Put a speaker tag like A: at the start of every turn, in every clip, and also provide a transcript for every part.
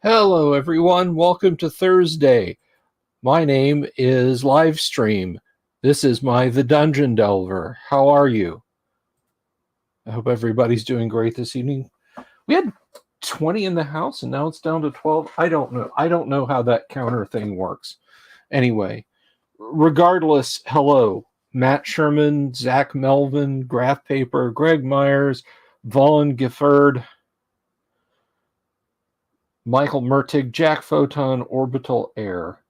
A: Hello, everyone. Welcome to Thursday. My name is Livestream. This is The Dungeon Delver. How are you? I hope everybody's doing great this evening. We had 20 in the house, and now it's down to 12. I don't know. I don't know how that counter thing works. Anyway, regardless, hello. Matt Sherman, Zach Melvin, Graph Paper, Greg Myers, Vaughn Gifford, Michael Mertig, Jack Photon, Orbital Air.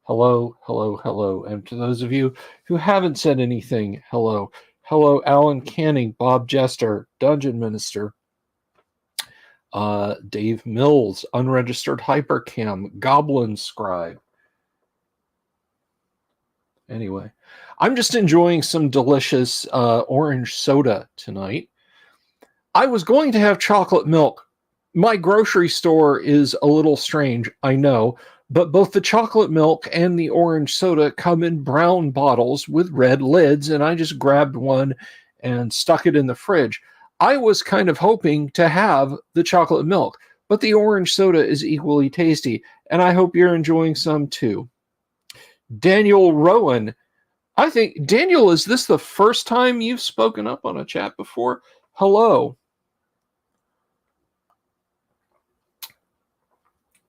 A: Hello, hello, hello. And to those of you who haven't said anything, hello. Hello, Alan Canning, Bob Jester, Dungeon Minister, Dave Mills, Unregistered Hypercam, Goblin Scribe. Anyway, I'm just enjoying some delicious orange soda tonight. I was going to have chocolate milk. My grocery store is a little strange, I know, but both the chocolate milk and the orange soda come in brown bottles with red lids, and I just grabbed one and stuck it in the fridge. I was kind of hoping to have the chocolate milk, but the orange soda is equally tasty, and I hope you're enjoying some too. Daniel Rowan. I think, Daniel, is this the first time you've spoken up on a chat before? Hello.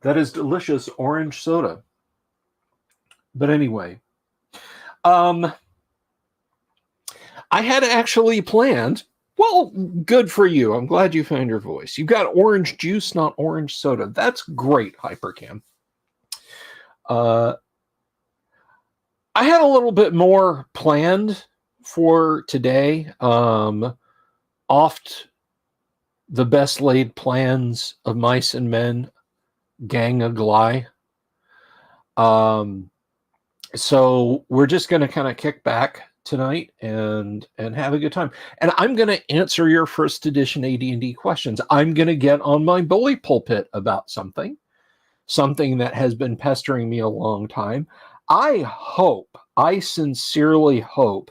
A: That is delicious orange soda. But anyway, I had actually planned, well, good for you. I'm glad you found your voice. You've got orange juice, not orange soda. That's great, Hypercam. I had a little bit more planned for today. Oft the best laid plans of mice and men gang a gly. So we're just going to kind of kick back tonight and have a good time. And I'm going to answer your first edition AD&D questions. I'm going to get on my bully pulpit about something that has been pestering me a long time. I sincerely hope,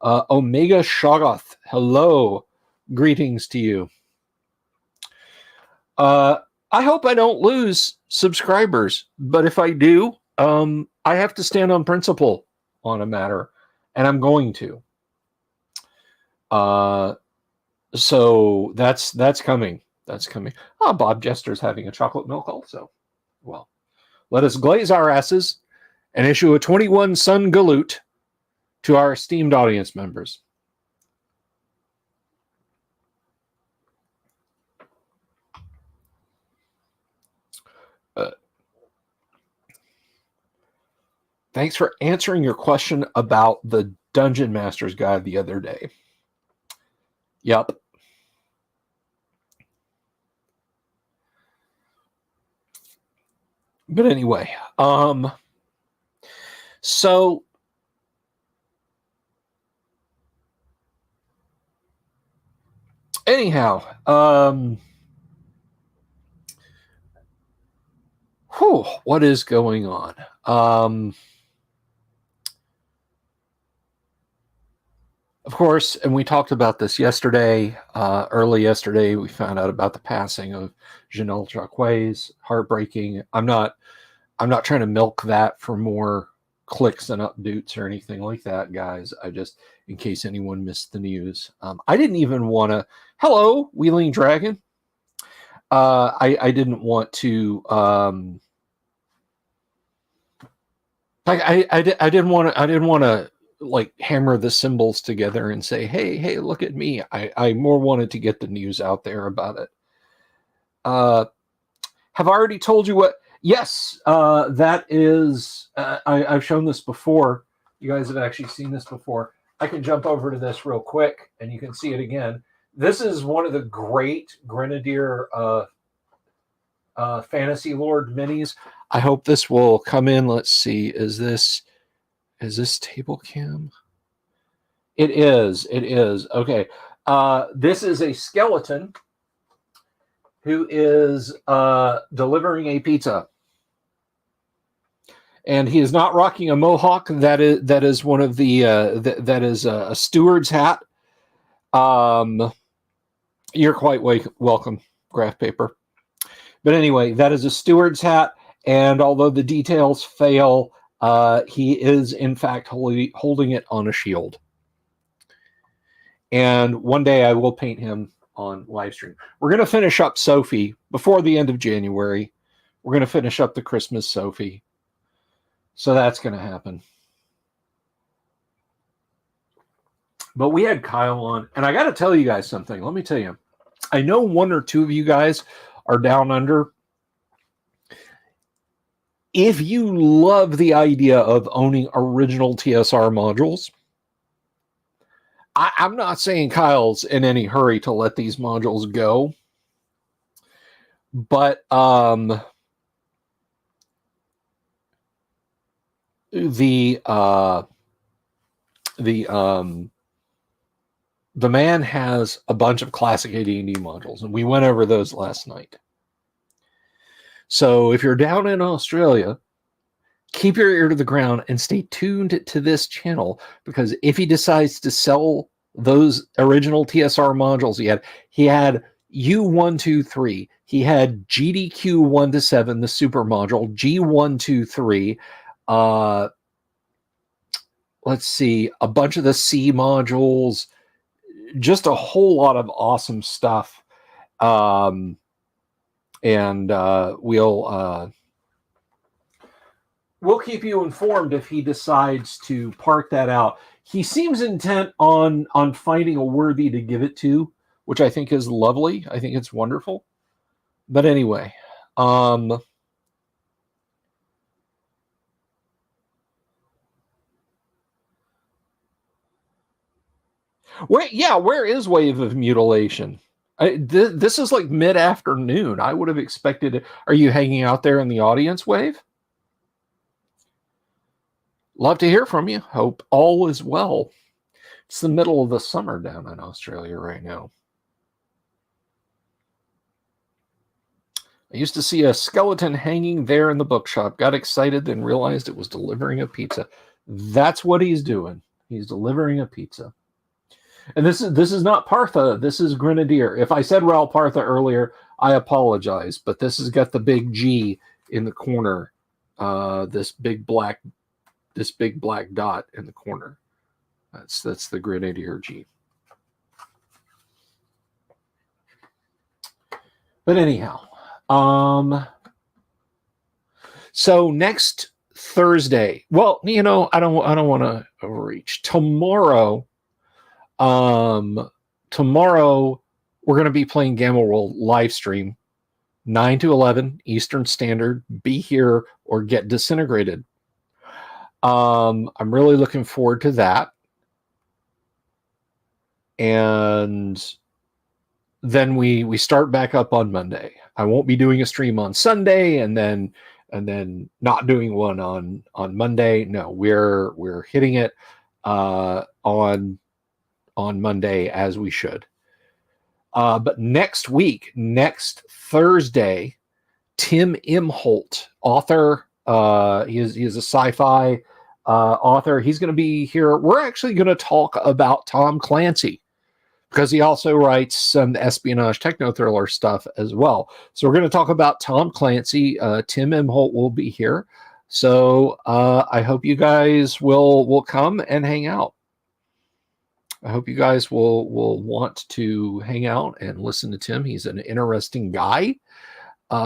A: Omega Shoggoth, hello, greetings to you. I hope I don't lose subscribers, but if I do, I have to stand on principle on a matter, and I'm going to. So that's coming. That's coming. Oh, Bob Jester's having a chocolate milk also. Well, let us glaze our asses and issue a 21 Sun Galoot to our esteemed audience members. Thanks for answering your question about the Dungeon Master's Guide the other day. Yep. But anyway, so anyhow, what is going on? Of course, and we talked about this yesterday, early yesterday, we found out about the passing of Janelle Jacques. Heartbreaking. I'm not trying to milk that for more clicks and updates or anything like that, guys. I just, in case anyone missed the news, I didn't even want to. Hello, Wheeling Dragon. I didn't want to. I didn't want to like hammer the symbols together and say, hey, look at me. I more wanted to get the news out there about it. Have I already told you what? Yes, that is, I've shown this before. You guys have actually seen this before. I can jump over to this real quick and you can see it again. This is one of the great Grenadier Fantasy Lord minis. I hope this will come in. Let's see. Is this table cam? It is. Okay. This is a skeleton who is delivering a pizza. And he is not rocking a mohawk. That is one of the that is a steward's hat. You're quite welcome, Graph Paper. But anyway, that is a steward's hat, and although the details fail, he is in fact holding it on a shield. And one day I will paint him on Livestream. We're going to finish up Sophie before the end of January. We're going to finish up the Christmas Sophie. So that's going to happen. But we had Kyle on, and I got to tell you guys something. Let me tell you. I know one or two of you guys are down under. If you love the idea of owning original TSR modules, I'm not saying Kyle's in any hurry to let these modules go, but the man has a bunch of classic AD&D modules, and we went over those last night. So if you're down in Australia, keep your ear to the ground and stay tuned to this channel, because if he decides to sell those original TSR modules he had U123, he had GDQ 1 to 7, the super module, G123, let's see, a bunch of the C modules, just a whole lot of awesome stuff. We'll keep you informed if he decides to park that out. He seems intent on finding a worthy to give it to, which I think is lovely. I think it's wonderful. But anyway, where is Wave of Mutilation? This is like mid-afternoon. I would have expected it. Are you hanging out there in the audience, Wave? Love to hear from you. Hope all is well. It's the middle of the summer down in Australia right now. I used to see a skeleton hanging there in the bookshop. Got excited, then realized it was delivering a pizza. That's what he's doing. He's delivering a pizza. And this is not Partha. This is Grenadier. If I said Raul Partha earlier, I apologize. But this has got the big G in the corner. This big black dot in the corner. That's the Grenadier G. But anyhow, so next Thursday. Well, I don't want to overreach. Tomorrow we're going to be playing Gamma World live stream, 9 to 11 Eastern Standard. Be here or get disintegrated. I'm really looking forward to that. And then we start back up on Monday. I won't be doing a stream on Sunday and then not doing one on Monday. No, we're hitting it on Monday as we should. But next Thursday, Tim Imholt, author, he is a sci-fi author. He's going to be here. We're actually going to talk about Tom Clancy, because he also writes some espionage techno thriller stuff as well. So we're going to talk about Tom Clancy. Tim Imholt will be here. So I hope you guys will come and hang out. I hope you guys will want to hang out and listen to Tim. He's an interesting guy.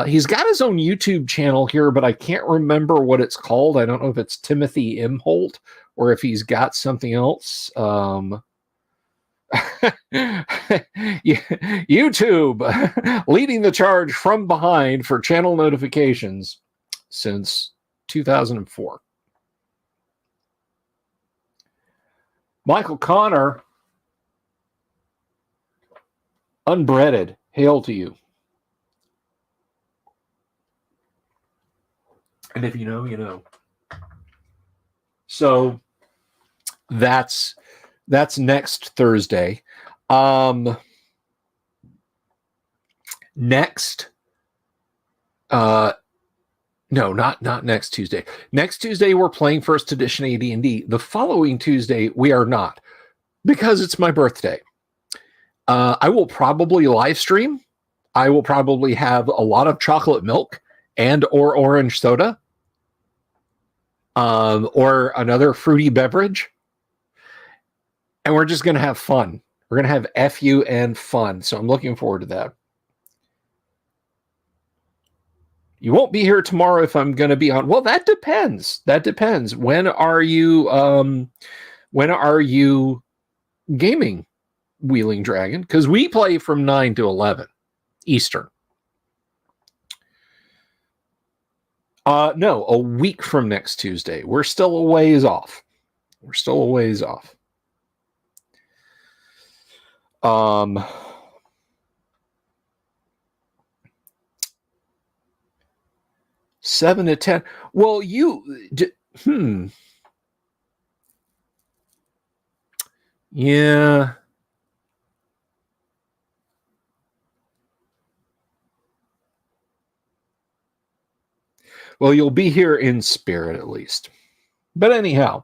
A: He's got his own YouTube channel here, but I can't remember what it's called. I don't know if it's Timothy Imholt or if he's got something else. YouTube leading the charge from behind for channel notifications since 2004. Michael Connor, unbreaded, hail to you. And if you know, you know. So that's next Thursday. Next, no, not next Tuesday. Next Tuesday we're playing First Edition AD&D. The following Tuesday we are not, because it's my birthday. I will probably live stream I will probably have a lot of chocolate milk and or orange soda, or another fruity beverage, and we're just going to have fun. We're going to have FU and fun. So I'm looking forward to that. You won't be here tomorrow if I'm going to be on. Well, that depends. That depends. When are you gaming Wheeling Dragon? Because we play from 9 to 11 Eastern. No, a week from next Tuesday. We're still a ways off. 7 to 10. Well, yeah. Well, you'll be here in spirit at least. But anyhow,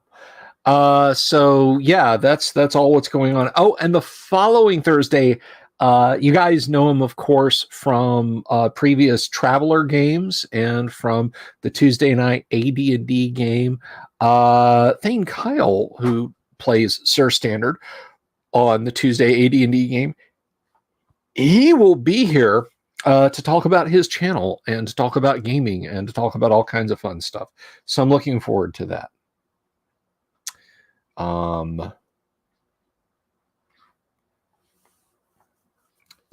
A: so yeah, that's all what's going on. Oh, and the following Thursday, you guys know him, of course, from previous Traveler games and from the Tuesday night AD&D game. Thane Kyle, who plays Sir Standard on the Tuesday AD&D game, he will be here to talk about his channel and to talk about gaming and to talk about all kinds of fun stuff. So I'm looking forward to that.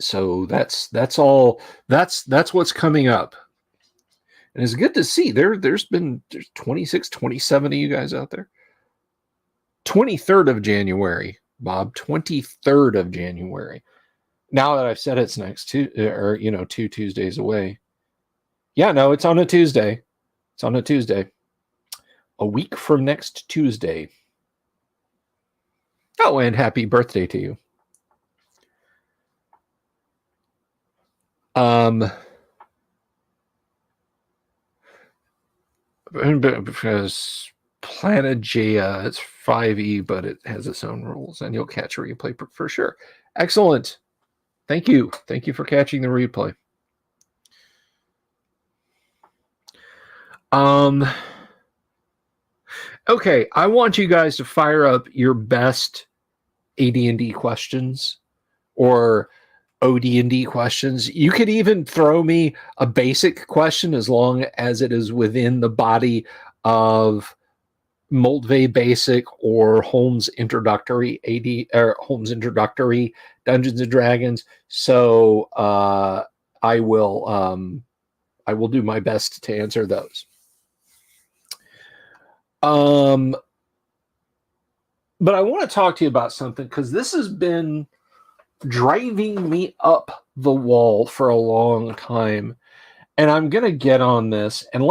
A: So that's all. That's what's coming up, and it's good to see. There's 26, 27 of you guys out there. 23rd of January, Bob. 23rd of January. Now that I've said it's next 2 Tuesdays away. Yeah, no, it's on a Tuesday. It's on a Tuesday. A week from next Tuesday. Oh, and happy birthday to you. Because Planegea, it's 5e, but it has its own rules, and you'll catch a replay for sure. Excellent. Thank you. Thank you for catching the replay. Okay, I want you guys to fire up your best AD&D questions or OD&D questions. You could even throw me a basic question as long as it is within the body of Moldvay Basic or Holmes Introductory AD or Holmes Introductory Dungeons and Dragons. So I will do my best to answer those. But I want to talk to you about something because this has been driving me up the wall for a long time, and I'm gonna get on this. And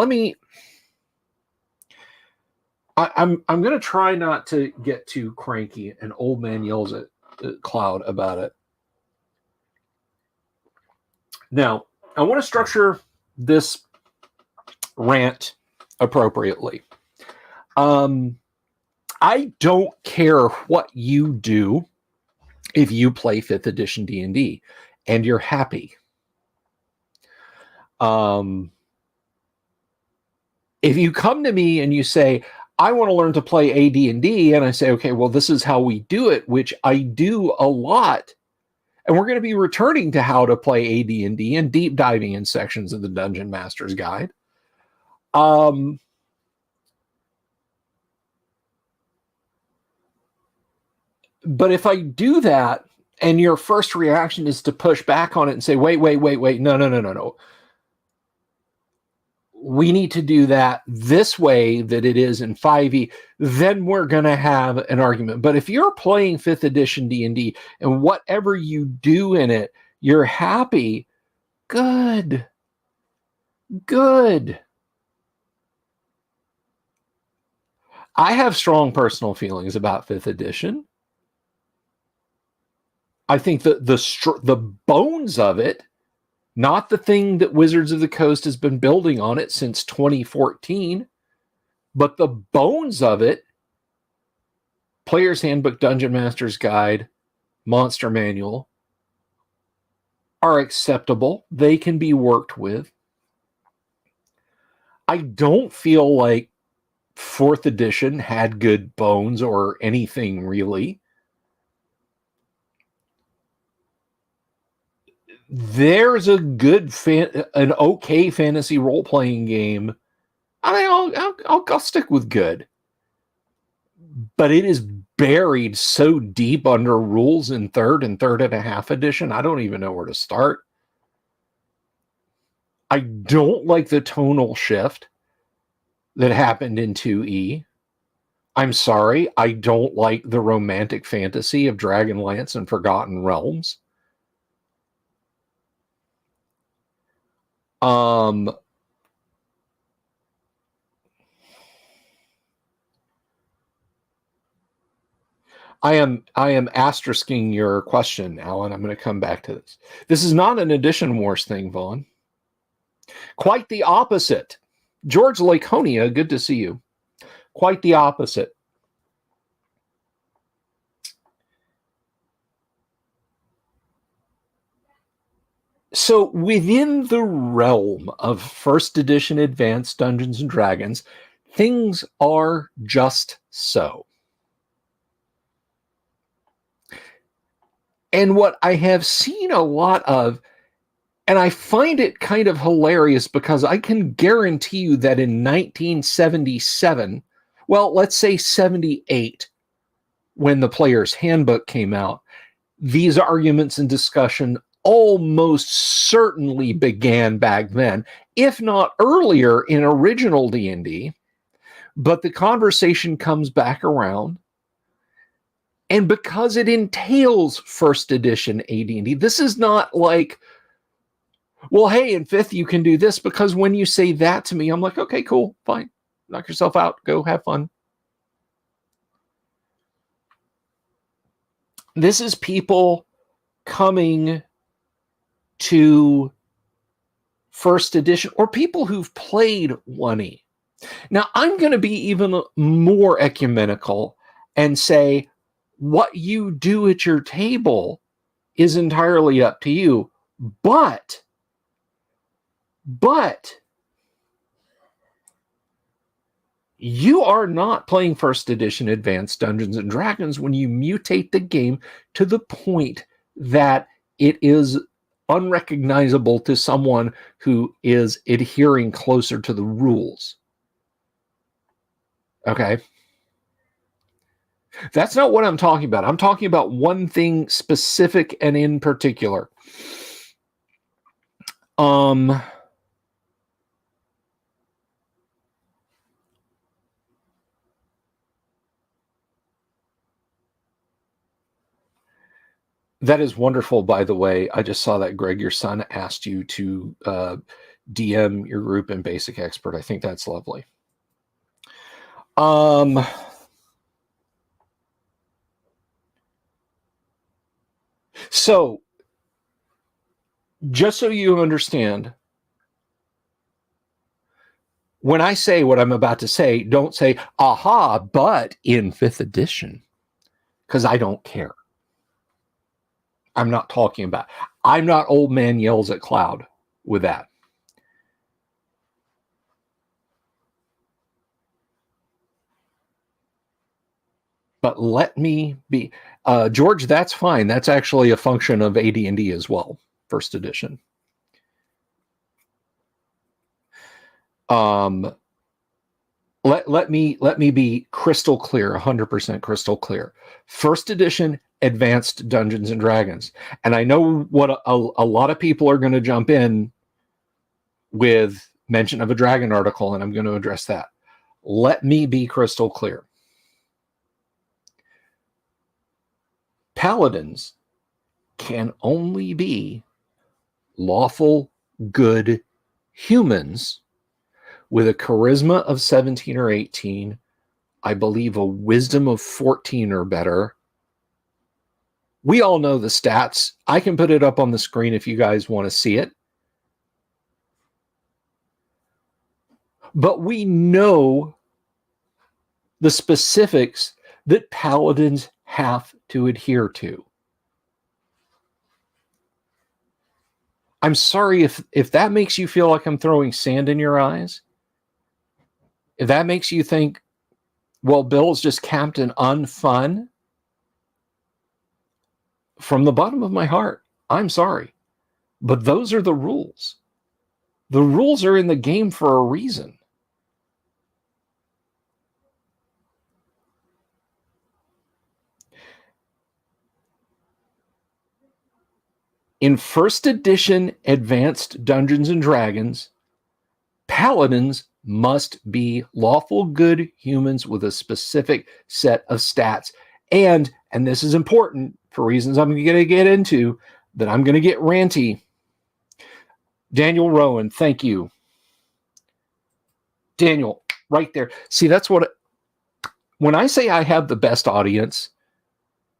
A: I'm gonna try not to get too cranky. An old man yells at Cloud about it. Now, I want to structure this rant appropriately. I don't care what you do if you play 5th edition D&D and you're happy. If you come to me and you say, I want to learn to play AD&D, and I say, okay, well, this is how we do it, which I do a lot, and we're going to be returning to how to play AD&D and deep diving in sections of the Dungeon Master's Guide. But if I do that and your first reaction is to push back on it and say, wait, no. We need to do that this way that it is in 5e, then we're going to have an argument. But if you're playing 5th edition D&D and whatever you do in it, you're happy, good. I have strong personal feelings about 5th edition. I think that the bones of it, not the thing that Wizards of the Coast has been building on it since 2014, but the bones of it, Player's Handbook, Dungeon Master's Guide, Monster Manual, are acceptable. They can be worked with. I don't feel like fourth edition had good bones or anything really. There's an okay fantasy role playing game. I'll stick with good, but it is buried so deep under rules in third and a half edition. I don't even know where to start. I don't like the tonal shift that happened in 2E. I'm sorry, I don't like the romantic fantasy of Dragonlance and Forgotten Realms. I am asterisking your question, Alan. I'm going to come back to this. This is not an edition wars thing, Vaughn. Quite the opposite. George Laconia, good to see you. Quite the opposite. So within the realm of first edition advanced Dungeons and Dragons, things are just so. And what I have seen a lot of, and I find it kind of hilarious because I can guarantee you that in 1977, well, let's say 78, when the Player's Handbook came out, these arguments and discussion almost certainly began back then, if not earlier in original D&D, but the conversation comes back around. And because it entails first edition AD&D, this is not like, well, hey, in fifth you can do this, because when you say that to me, I'm like, okay, cool, fine. Knock yourself out, go have fun. This is people coming to first edition, or people who've played 1E. Now, I'm going to be even more ecumenical and say what you do at your table is entirely up to you. But you are not playing first edition advanced Dungeons and Dragons when you mutate the game to the point that it is unrecognizable to someone who is adhering closer to the rules. Okay? That's not what I'm talking about. I'm talking about one thing specific and in particular. That is wonderful, by the way. I just saw that, Greg, your son asked you to DM your group in Basic Expert. I think that's lovely. So, just so you understand, when I say what I'm about to say, don't say, aha, but in 5th edition, because I don't care. I'm not talking about, I'm not Old Man Yells at Cloud with that. But let me be, George, that's fine. That's actually a function of AD&D as well, 1st edition. Let me be crystal clear, 100% crystal clear. 1st edition advanced Dungeons and Dragons. And I know what a lot of people are going to jump in with mention of a dragon article, and I'm going to address that. Let me be crystal clear. Paladins can only be lawful, good humans with a charisma of 17 or 18, I believe a wisdom of 14 or better. We all know the stats. I can put it up on the screen if you guys want to see it. But we know the specifics that paladins have to adhere to. I'm sorry if that makes you feel like I'm throwing sand in your eyes. If that makes you think, well, Bill's just Captain Unfun, from the bottom of my heart, I'm sorry. But those are the rules. The rules are in the game for a reason. In first edition Advanced Dungeons and Dragons, paladins must be lawful good humans with a specific set of stats. And this is important for reasons I'm going to get into, that I'm going to get ranty. Daniel Rowan, thank you. Daniel, right there. See, that's what, when I say I have the best audience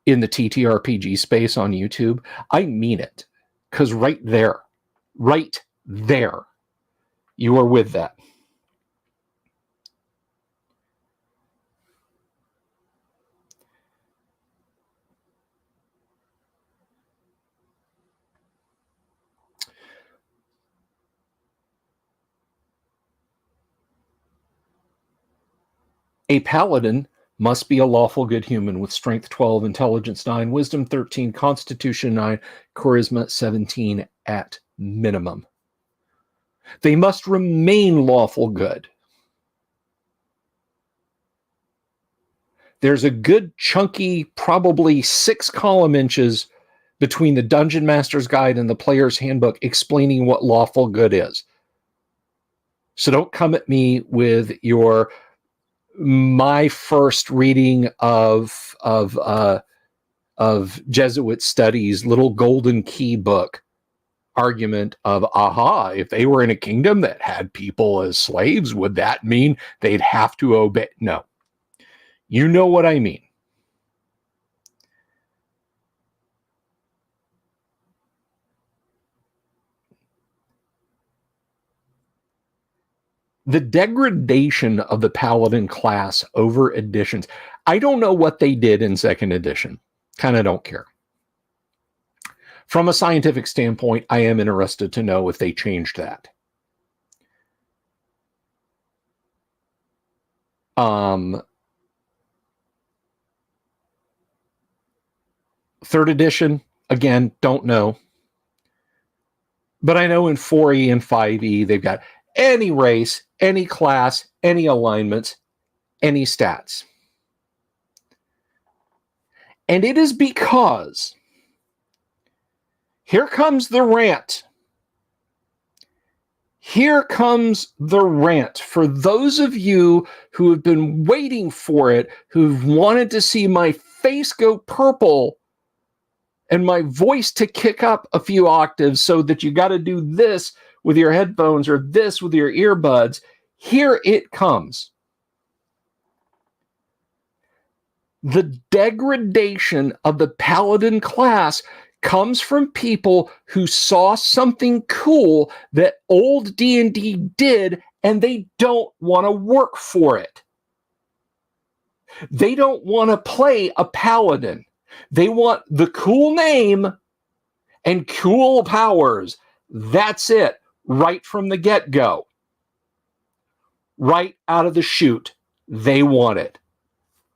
A: in the TTRPG space on YouTube, I mean it. Because right there, you are with that. A paladin must be a lawful good human with strength 12, intelligence 9, wisdom 13, constitution 9, charisma 17 at minimum. They must remain lawful good. There's a good chunky, probably 6 column inches between the Dungeon Master's Guide and the Player's Handbook explaining what lawful good is. So don't come at me with your my first reading of Jesuit studies, little golden key book argument of, aha, if they were in a kingdom that had people as slaves, would that mean they'd have to obey? No. You know what I mean. The degradation of the paladin class over editions. I don't know what they did in second edition. Kind of don't care. From a scientific standpoint, I am interested to know if they changed that. Third edition, again, don't know. But I know in 4E and 5E, they've got any race, any class, any alignments, any stats. And it is because, here comes the rant. Here comes the rant. For those of you who have been waiting for it, who've wanted to see my face go purple and my voice to kick up a few octaves so that you got to do this with your headphones or this with your earbuds, here it comes. The degradation of the paladin class comes from people who saw something cool that old D&D did, and they don't want to work for it. They don't want to play a paladin. They want the cool name and cool powers. That's it, right from the get-go. Right out of the chute, they want it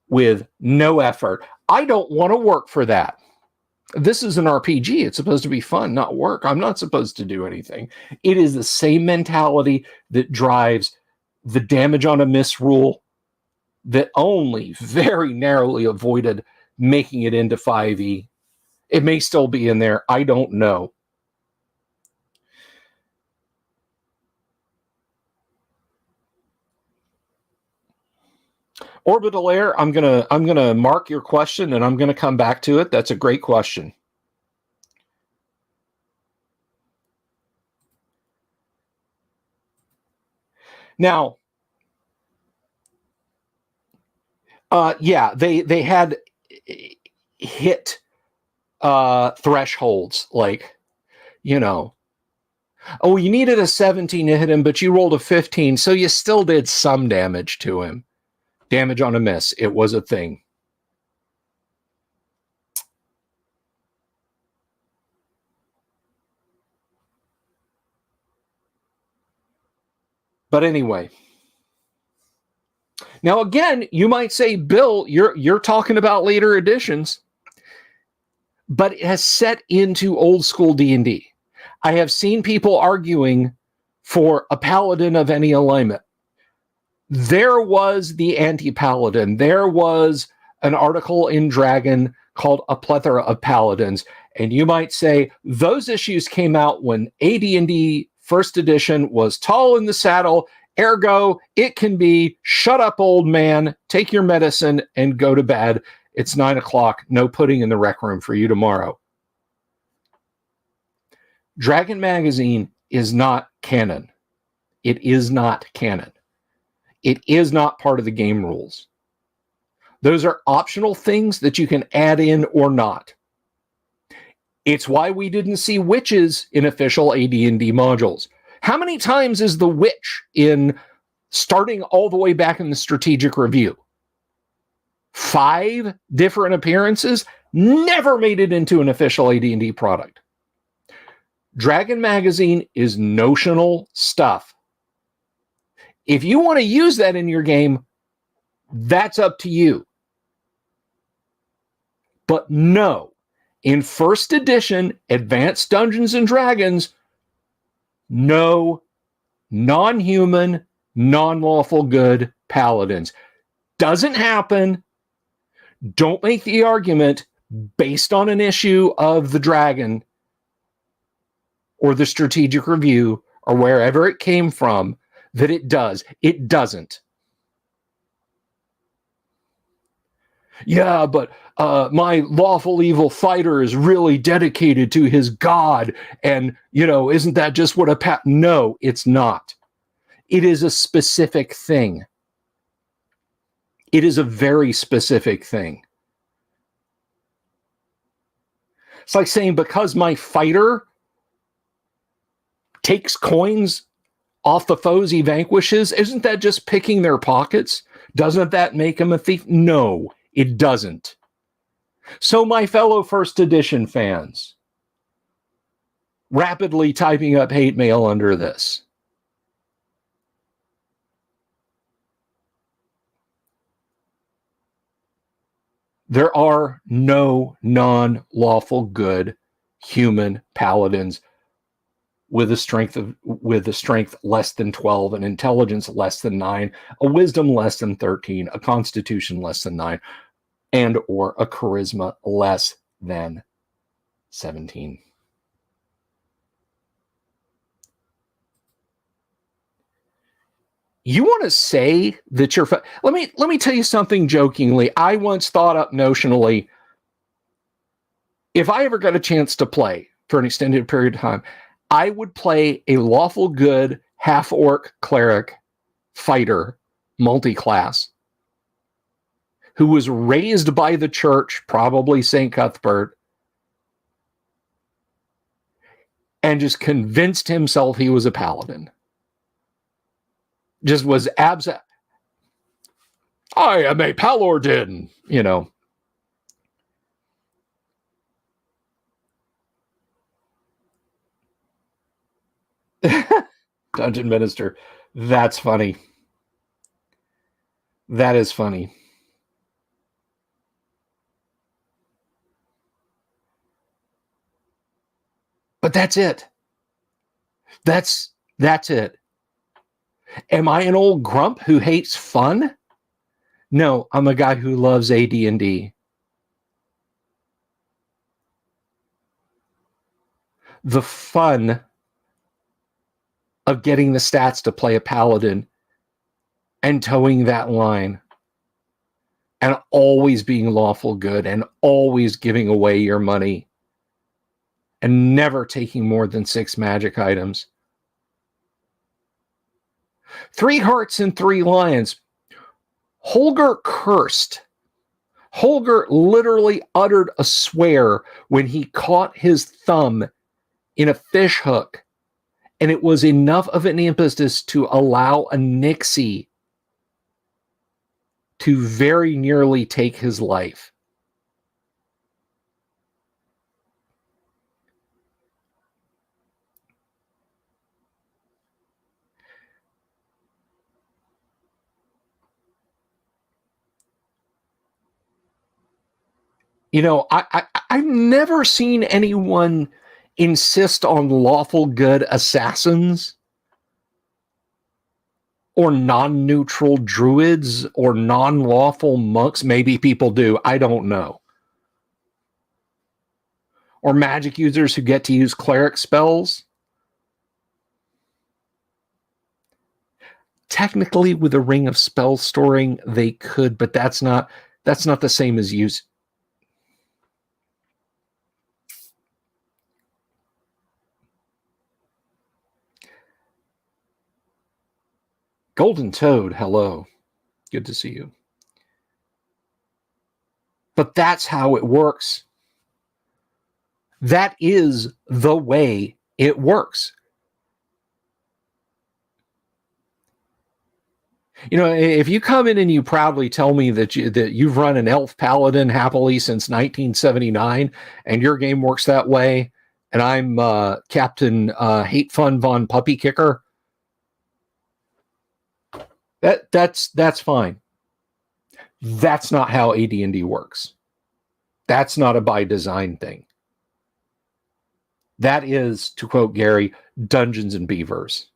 A: with no effort. I don't want to work for that. This is an RPG. It's supposed to be fun, not work. I'm not supposed to do anything. It is the same mentality that drives the damage on a miss rule that only very narrowly avoided making it into 5e. It may still be in there. I don't know. Orbital Air, I'm gonna mark your question and I'm gonna come back to it. That's a great question. Now, yeah, they had hit thresholds, like, you know, oh, you needed a 17 to hit him, but you rolled a 15, so you still did some damage to him. Damage on a miss. It was a thing. But anyway. Now again, you might say, Bill, you're talking about later editions, but it has set into old school D&D. I have seen people arguing for a paladin of any alignment. There was the anti-paladin. There was an article in Dragon called A Plethora of Paladins. And you might say those issues came out when AD&D first edition was tall in the saddle. Ergo, it can be shut up, old man, take your medicine and go to bed. It's 9 o'clock. No pudding in the rec room for you tomorrow. Dragon Magazine is not canon. It is not canon. It is not part of the game rules. Those are optional things that you can add in or not. It's why we didn't see witches in official AD&D modules. How many times is the witch in starting all the way back in the strategic review? 5 different appearances, never made it into an official AD&D product. Dragon Magazine is notional stuff. If you want to use that in your game, that's up to you. But no, in first edition, Advanced Dungeons and Dragons, no non-human, non-lawful good paladins. Doesn't happen. Don't make the argument based on an issue of the Dragon or the strategic review or wherever it came from that it does. It doesn't. Yeah, but my lawful evil fighter is really dedicated to his god. And, isn't that just what a No, it's not. It is a specific thing. It is a very specific thing. It's like saying, because my fighter takes coins off the foes he vanquishes, isn't that just picking their pockets? Doesn't that make him a thief? No, it doesn't. So my fellow first edition fans, rapidly typing up hate mail under this. There are no non-lawful good human paladins with a strength less than 12, an intelligence less than 9, a wisdom less than 13, a constitution less than 9, and or a charisma less than 17. You want to say that you're let me tell you something jokingly. I once thought up notionally, if I ever got a chance to play for an extended period of time, I would play a lawful good half-orc cleric fighter multi-class who was raised by the church, probably St. Cuthbert, and just convinced himself he was a paladin. Just was I am a paladin, Dungeon Minister. That's funny. That is funny. But that's it. That's it. Am I an old grump who hates fun? No, I'm a guy who loves AD&D. The fun of getting the stats to play a paladin and towing that line and always being lawful good and always giving away your money and never taking more than 6 magic items. 3 hearts and 3 lions. Holger cursed. Holger literally uttered a swear when he caught his thumb in a fish hook, and it was enough of an impetus to allow a Nixie to very nearly take his life. You know, I've never seen anyone insist on lawful good assassins or non-neutral druids or non-lawful monks. Maybe people do. I don't know. Or magic users who get to use cleric spells. Technically, with a ring of spell storing, they could, but that's not the same as use. Golden Toad, hello. Good to see you. But that's how it works. That is the way it works. You know, if you come in and you proudly tell me that you've run an elf paladin happily since 1979 and your game works that way, and I'm Captain Hate Fun Von Puppy Kicker, that's fine. That's not how AD&D works. That's not a by design thing. That is, to quote Gary, Dungeons and Beavers.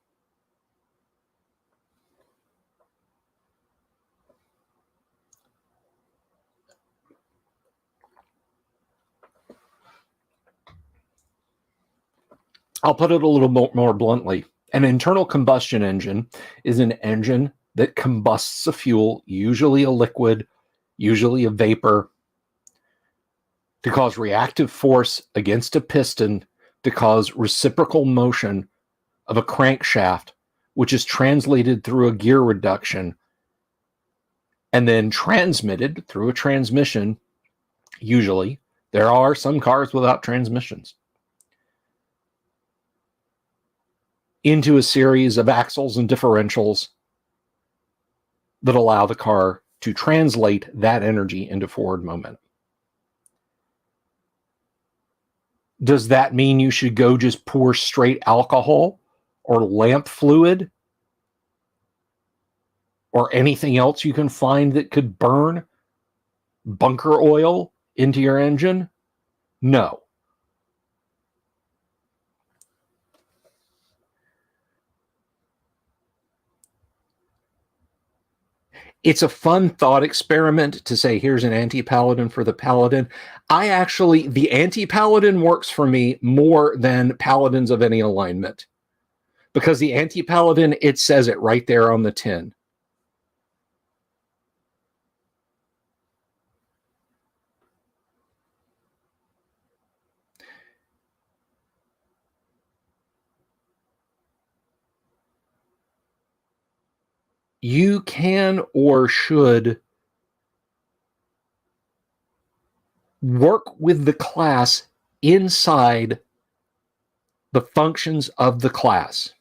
A: I'll put it a little more bluntly. An internal combustion engine is an engine that combusts a fuel, usually a liquid, usually a vapor, to cause reactive force against a piston, to cause reciprocal motion of a crankshaft, which is translated through a gear reduction and then transmitted through a transmission. Usually, there are some cars without transmissions, into a series of axles and differentials that allow the car to translate that energy into forward momentum. Does that mean you should go just pour straight alcohol or lamp fluid or anything else you can find that could burn bunker oil into your engine? No. It's a fun thought experiment to say, here's an anti-paladin for the paladin. The anti-paladin works for me more than paladins of any alignment. Because the anti-paladin, it says it right there on the tin. You can or should work with the class inside the functions of the class.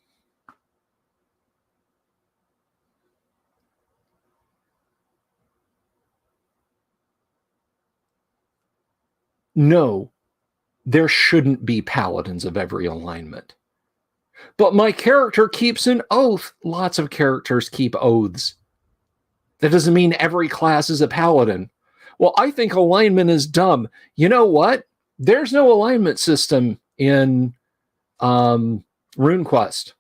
A: No, there shouldn't be paladins of every alignment. But my character keeps an oath. Lots of characters keep oaths. That doesn't mean every class is a paladin. Well, I think alignment is dumb. You know what? There's no alignment system in RuneQuest.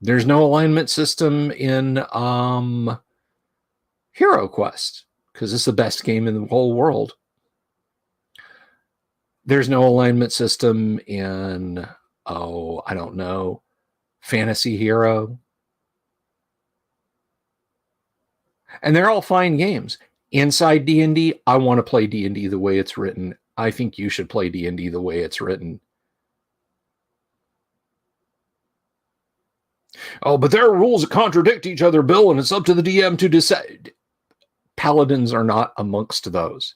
A: There's no alignment system in HeroQuest, because it's the best game in the whole world. There's no alignment system in, I don't know, Fantasy Hero. And they're all fine games. Inside D&D, I want to play D&D the way it's written. I think you should play D&D the way it's written. Oh, but there are rules that contradict each other, Bill, and it's up to the DM to decide. Paladins are not amongst those.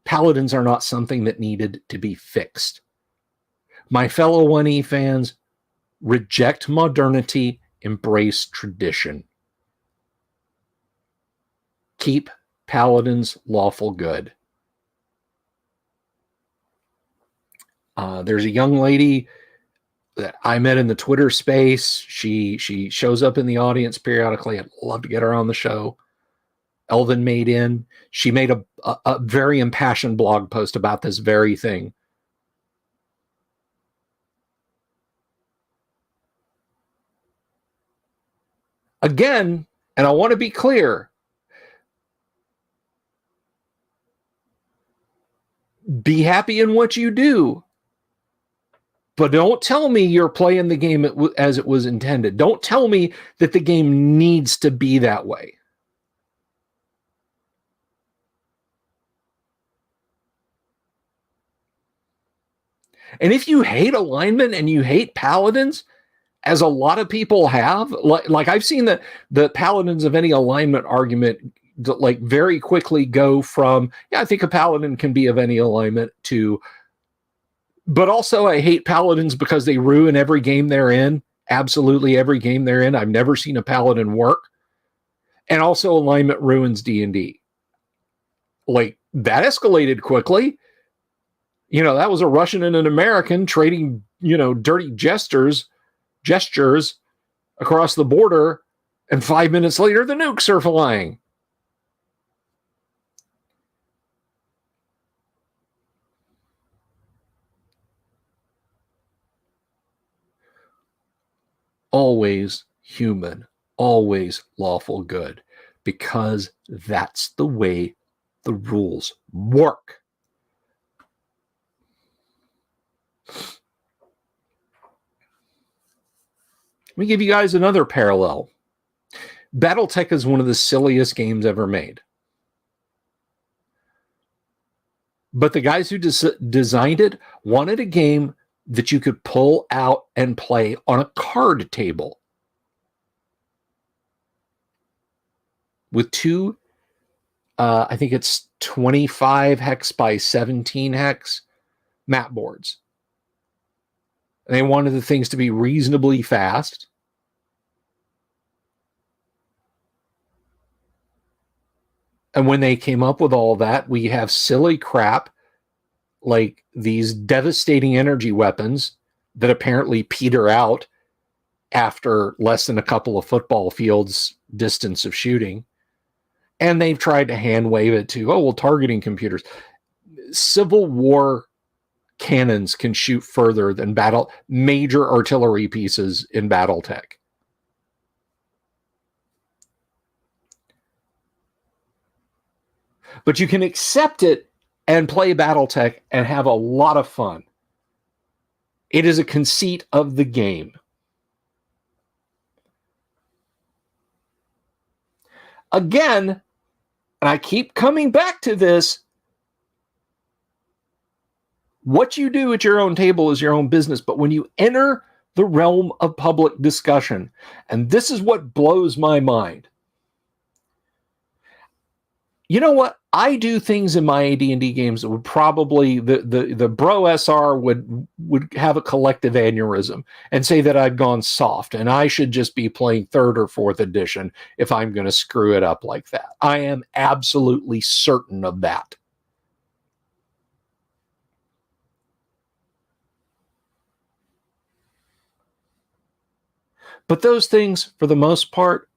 A: Paladins are not something that needed to be fixed. My fellow 1E fans, reject modernity, embrace tradition. Keep paladins lawful good. There's a young lady that I met in the Twitter space. She shows up in the audience periodically. I'd love to get her on the show. Elvin made in. She made a very impassioned blog post about this very thing. Again, and I want to be clear, be happy in what you do, but don't tell me you're playing the game as it was intended. Don't tell me that the game needs to be that way. And if you hate alignment and you hate paladins, as a lot of people have, like I've seen the paladins of any alignment argument like very quickly go from, yeah, I think a paladin can be of any alignment, to, but also I hate paladins because they ruin every game they're in. Absolutely every game they're in. I've never seen a paladin work. And also alignment ruins D&D. Like, that escalated quickly. You know, that was a Russian and an American trading, dirty gestures across the border, and 5 minutes later the nukes are flying. Always human, always lawful good, because that's the way the rules work. Let me give you guys another parallel. Battletech is one of the silliest games ever made. But the guys who designed it wanted a game that you could pull out and play on a card table with two, I think it's 25 hex by 17 hex map boards. And they wanted the things to be reasonably fast. And when they came up with all that, we have silly crap like these devastating energy weapons that apparently peter out after less than a couple of football fields distance of shooting. And they've tried to hand wave it to, targeting computers. Civil War cannons can shoot further than major artillery pieces in Battletech. But you can accept it and play Battletech and have a lot of fun. It is a conceit of the game. Again, and I keep coming back to this, what you do at your own table is your own business. But when you enter the realm of public discussion, and this is what blows my mind. You know what? I do things in my AD&D games that would probably, the bro SR would have a collective aneurysm and say that I've gone soft and I should just be playing 3rd or 4th edition if I'm going to screw it up like that. I am absolutely certain of that. But those things, for the most part,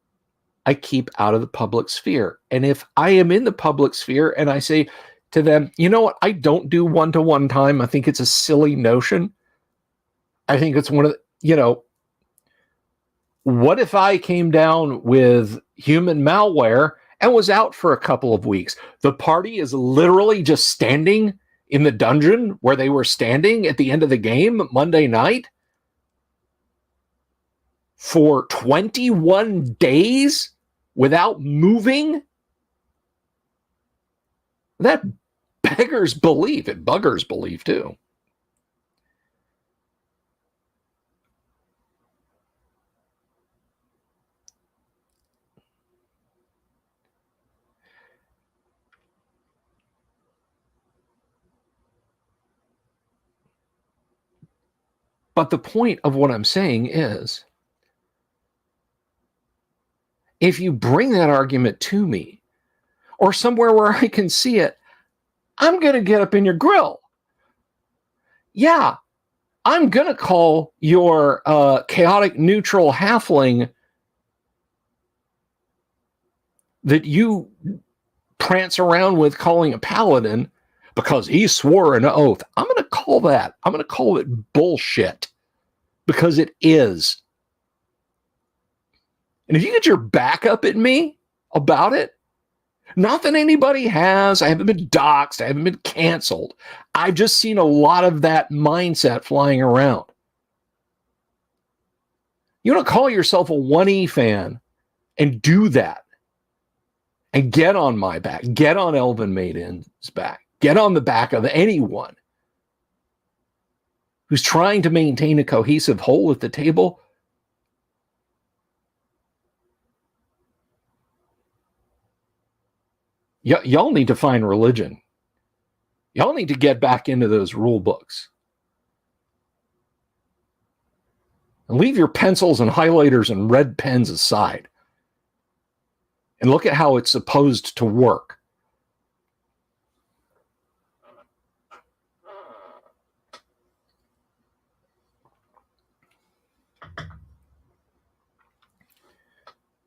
A: I keep out of the public sphere. And if I am in the public sphere and I say to them, you know what, I don't do one-to-one time. I think it's a silly notion. I think it's one of the, what if I came down with human malware and was out for a couple of weeks? The party is literally just standing in the dungeon where they were standing at the end of the game Monday night for 21 days without moving? That beggars belief. It buggers belief, too. But the point of what I'm saying is, if you bring that argument to me or somewhere where I can see it, I'm going to get up in your grill. Yeah, I'm going to call your chaotic neutral halfling that you prance around with calling a paladin because he swore an oath. I'm going to call it bullshit, because it is. And if you get your back up at me about it, not that anybody has, I haven't been doxxed, I haven't been canceled. I've just seen a lot of that mindset flying around. You don't call yourself a 1E fan and do that and get on my back, get on Elven Maiden's back, get on the back of anyone who's trying to maintain a cohesive whole at the table. Y'all need to find religion. Y'all need to get back into those rule books. And leave your pencils and highlighters and red pens aside. And look at how it's supposed to work.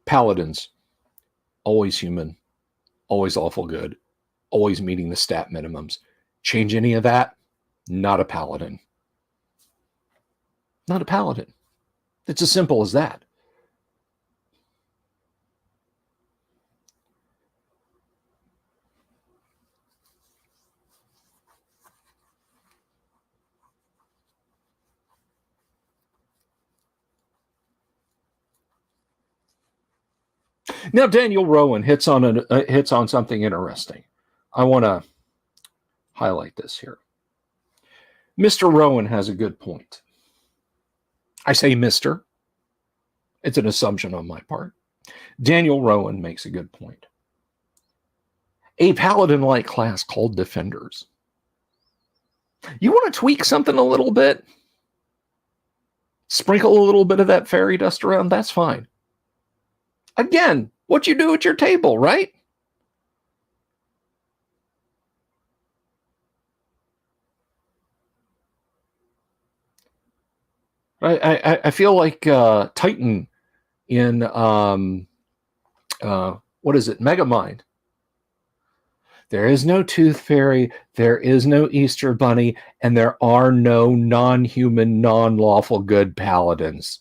A: Paladins, always human, always awful good, always meeting the stat minimums. Change any of that, not a paladin. Not a paladin. It's as simple as that. Now, Daniel Rowan hits on something interesting. I want to highlight this here. Mr. Rowan has a good point. I say Mr. It's an assumption on my part. Daniel Rowan makes a good point. A paladin-like class called defenders. You want to tweak something a little bit? Sprinkle a little bit of that fairy dust around? That's fine. Again, what you do at your table, right? I feel like Titan in what is it, Megamind. There is no Tooth Fairy, there is no Easter Bunny, and there are no non-human, non-lawful good paladins.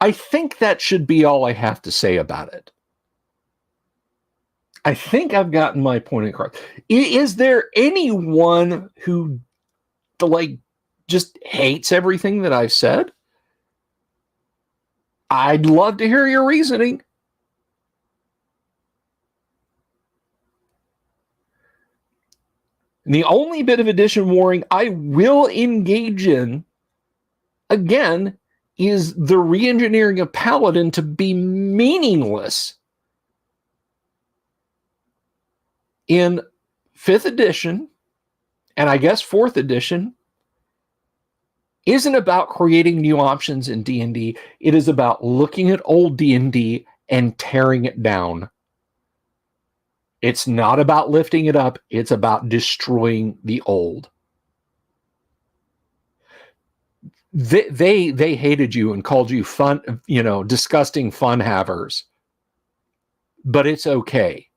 A: I think that should be all I have to say about it. I think I've gotten my point across. Is there anyone who just hates everything that I've said? I'd love to hear your reasoning. And the only bit of addition warring I will engage in, again, is the re-engineering of Paladin to be meaningless in 5th edition, and I guess 4th edition, isn't about creating new options in D&D. It is about looking at old D&D and tearing it down. It's not about lifting it up. It's about destroying the old. They hated you and called you fun, disgusting fun havers. But it's okay.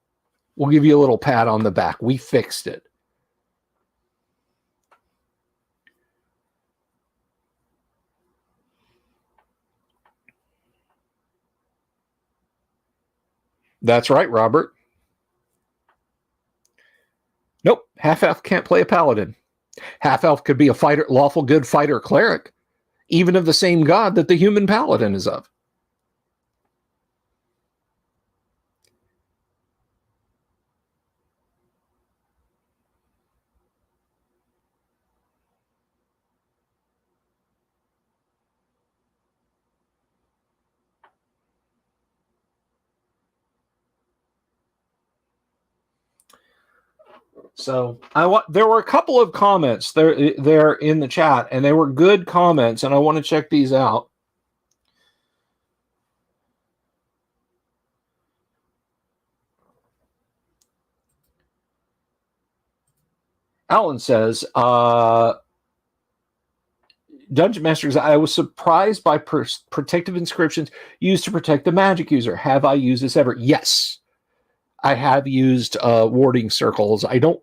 A: We'll give you a little pat on the back. We fixed it. That's right, Robert. Nope, half-elf can't play a paladin. Half-elf could be a fighter, lawful good fighter cleric, even of the same god that the human paladin is of. So there were a couple of comments there in the chat, and they were good comments, and I want to check these out. Alan says, Dungeon Masters, I was surprised by protective inscriptions used to protect the magic user. Have I used this ever? Yes, I have used warding circles. I don't.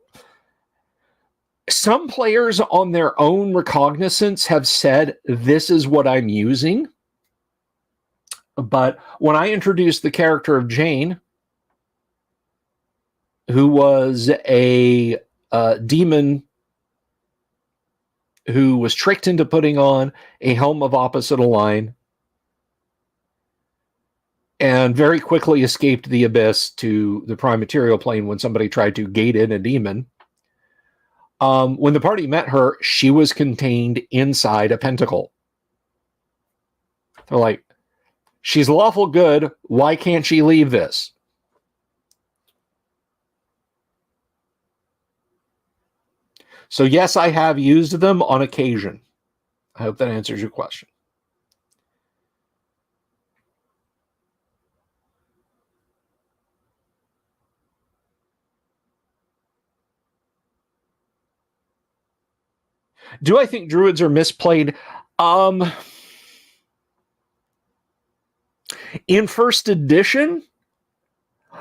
A: Some players on their own recognizance have said, this is what I'm using. But when I introduced the character of Jane, who was a demon who was tricked into putting on a helm of opposite align and very quickly escaped the abyss to the prime material plane when somebody tried to gate in a demon. When the party met her, she was contained inside a pentacle. They're like, she's lawful good. Why can't she leave this? So yes, I have used them on occasion. I hope that answers your question. Do I think druids are misplayed? In first edition?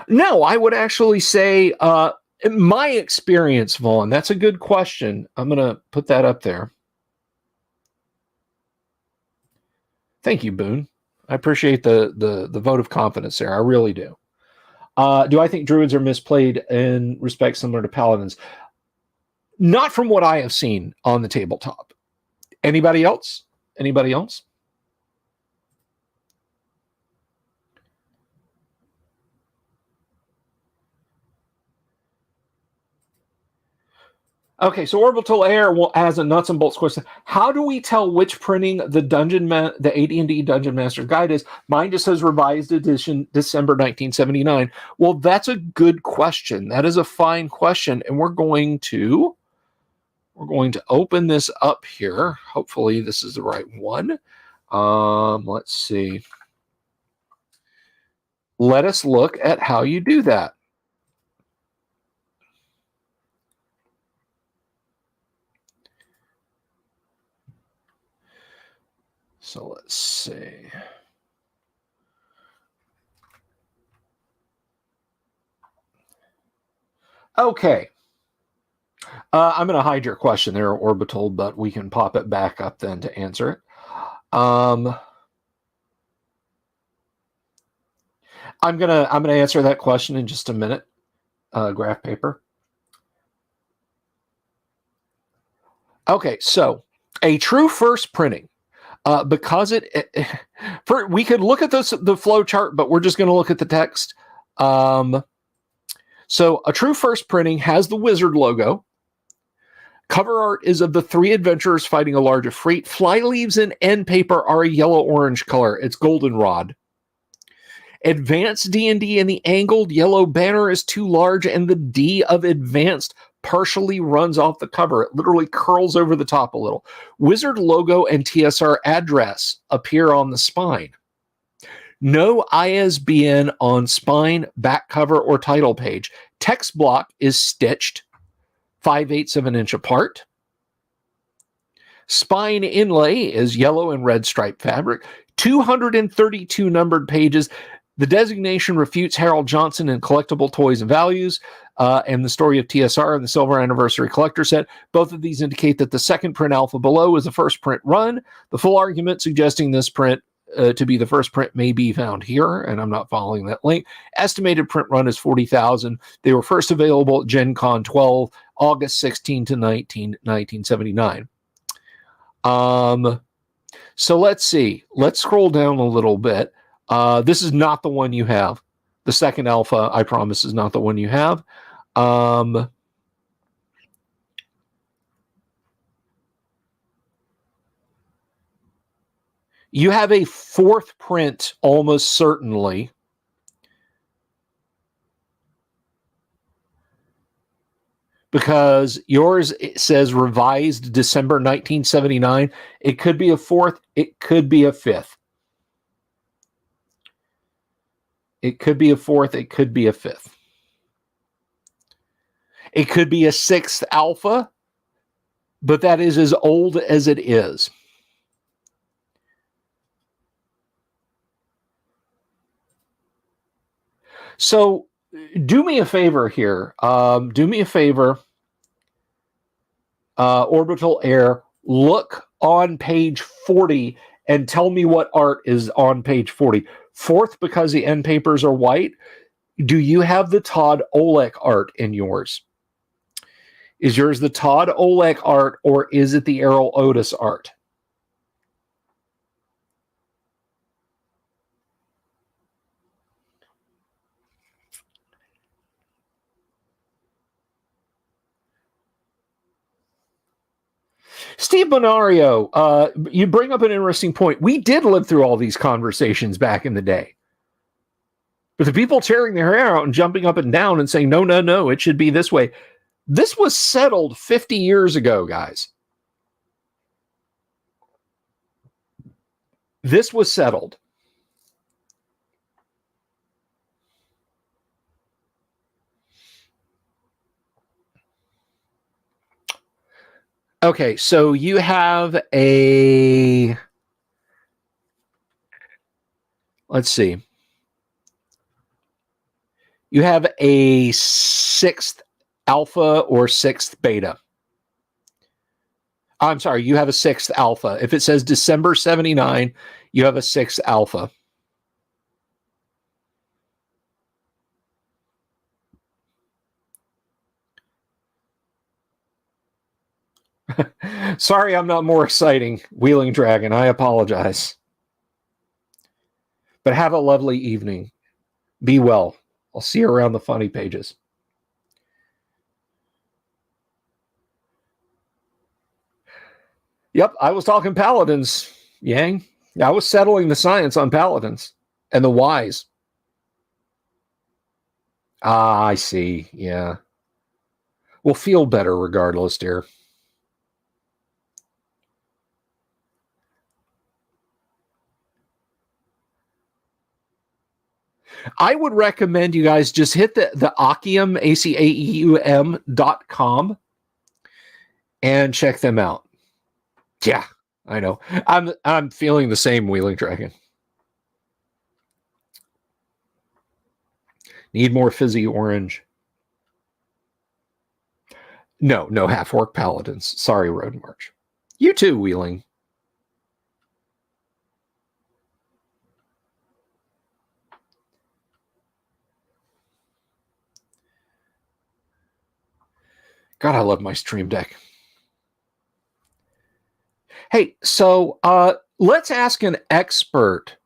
A: No, I would actually say, in my experience, Vaughn, that's a good question. I'm going to put that up there. Thank you, Boone. I appreciate the vote of confidence there. I really do. Do I think druids are misplayed in respect similar to paladins? Not from what I have seen on the tabletop. Anybody else? Anybody else? Okay, so Orbital Air has a nuts and bolts question. How do we tell which printing the AD&D Dungeon Master Guide is? Mine just says revised edition, December 1979. Well, that's a good question. That is a fine question, and we're going to open this up here. Hopefully, this is the right one. Let's see. Let us look at how you do that. So let's see. Okay. I'm going to hide your question there, Orbital, but we can pop it back up then to answer it. I'm gonna answer that question in just a minute. Graph paper. Okay, so a true first printing, because we could look at the flow chart, but we're just going to look at the text. So a true first printing has the wizard logo. Cover art is of the three adventurers fighting a large Ifrit. Flyleaves and end paper are a yellow-orange color. It's goldenrod. Advanced D&D and the angled yellow banner is too large, and the D of advanced partially runs off the cover. It literally curls over the top a little. Wizard logo and TSR address appear on the spine. No ISBN on spine, back cover, or title page. Text block is stitched 5/8 of an inch apart. Spine inlay is yellow and red striped fabric. 232 numbered pages. The designation refutes Harold Johnson in Collectible Toys and Values and the story of TSR and the Silver Anniversary Collector Set. Both of these indicate that the second print alpha below is the first print run. The full argument suggesting this print to be the first print may be found here, and I'm not following that link. Estimated print run is 40,000. They were first available at Gen Con 12, August 16 to 1979. So let's see. Let's scroll down a little bit. This is not the one you have. The second alpha, I promise, is not the one you have. You have a fourth print, almost certainly. Because yours says revised December 1979. It could be a fourth. It could be a fifth. It could be a fourth. It could be a fifth. It could be a sixth alpha, but that is as old as it is. So do me a favor here. Do me a favor. Orbital Air, look on page 40 and tell me what art is on page 40. Fourth, because the end papers are white, do you have the Todd Olek art in yours? Is yours the Todd Olek art, or is it the Errol Otis art? Steve Bonario, you bring up an interesting point. We did live through all these conversations back in the day. But the people tearing their hair out and jumping up and down and saying, no, no, no, it should be this way. This was settled 50 years ago, guys. This was settled. Okay, so you have a, let's see. You have a 6th alpha or 6th beta. I'm sorry, you have a 6th alpha. If it says December 79, you have a 6th alpha. Sorry, I'm not more exciting, Wheeling Dragon. I apologize. But have a lovely evening. Be well. I'll see you around the funny pages. Yep, I was talking paladins, Yang. I was settling the science on paladins and the whys. Ah, I see. Yeah. We'll feel better regardless, dear. I would recommend you guys just hit the Acheum, ACAEUM.com, and check them out. Yeah, I know. I'm feeling the same, Wheeling Dragon. Need more fizzy orange. No half-orc paladins. Sorry, Road March. You too, Wheeling. God, I love my Stream Deck. Hey, so let's ask an expert.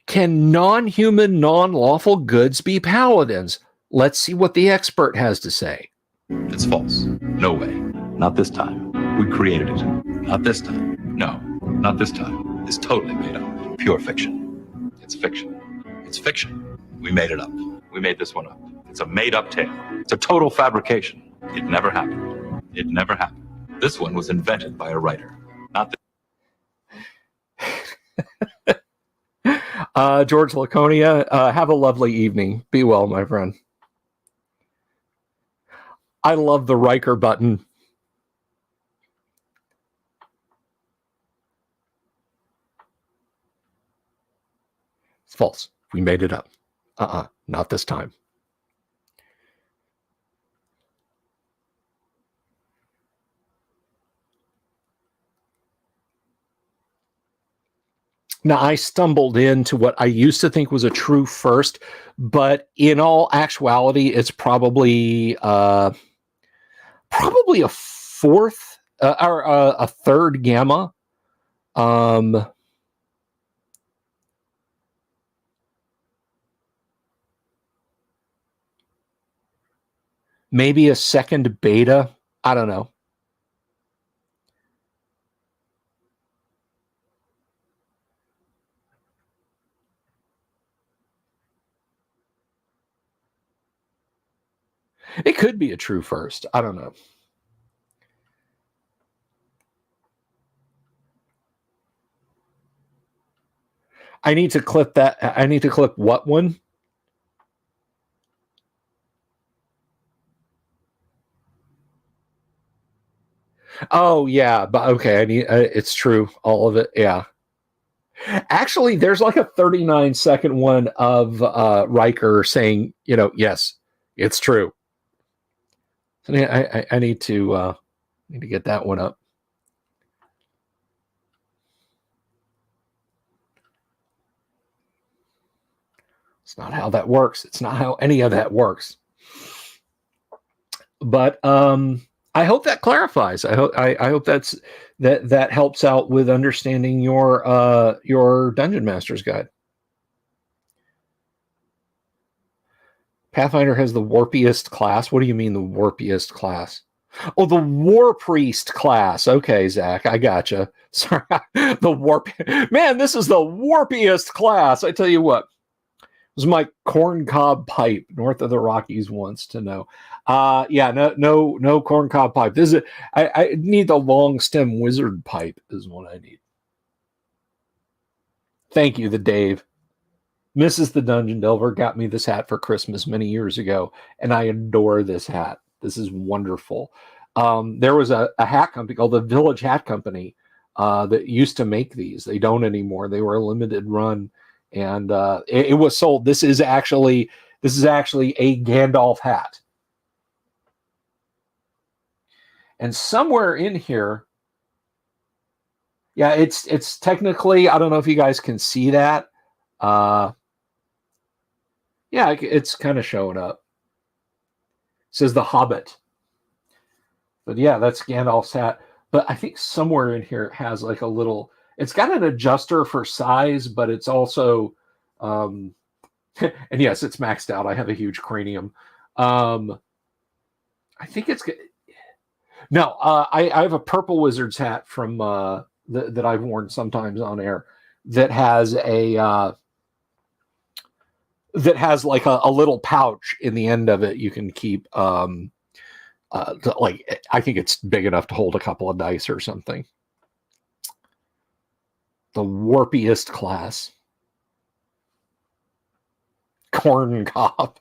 A: Can non-human, non-lawful goods be paladins? Let's see what the expert has to say.
B: It's false. No way. Not this time. We created it. Not this time. No, not this time. It's totally made up. Pure fiction. It's fiction. It's fiction. We made it up. We made this one up. It's a made-up tale. It's a total fabrication. It never happened. It never happened. This one was invented by a writer. Not
A: George Laconia, have a lovely evening. Be well, my friend. I love the Riker button. It's false. We made it up. Not this time. Now, I stumbled into what I used to think was a true first, but in all actuality, it's probably a fourth or a third gamma. Maybe a second beta. I don't know. It could be a true first. I don't know. I need to clip that. I need to clip what one? Oh yeah, but okay. I need. It's true. All of it. Yeah. Actually, there's like a 39-second one of Riker saying, yes, it's true. So I need to get that one up. It's not how that works. It's not how any of that works. But I hope that clarifies. I hope that helps out with understanding your Dungeon Master's Guide. Pathfinder has the warpiest class. What do you mean the warpiest class? Oh, the War Priest class. Okay, Zach, I gotcha. Sorry, the warp. Man, this is the warpiest class. I tell you what. It was my corncob pipe north of the Rockies wants to know. No corncob pipe. This is I need the long stem wizard pipe is what I need. Thank you, the Dave. Mrs. the Dungeon Delver got me this hat for Christmas many years ago, and I adore this hat. This is wonderful. There was a hat company called the Village Hat Company that used to make these. They don't anymore. They were a limited run. And it was sold. This is actually a Gandalf hat. And somewhere in here, yeah, it's technically, I don't know if you guys can see that. Yeah, it's kind of showing up. It says The Hobbit. But yeah, that's Gandalf's hat. But I think somewhere in here it has like a little, it's got an adjuster for size, but it's also, and yes, it's maxed out. I have a huge cranium. I think it's, no, I have a Purple Wizard's hat from, that I've worn sometimes on air that has like a little pouch in the end of it. You can keep, like, I think it's big enough to hold a couple of dice or something. The warpiest class. Corn cob.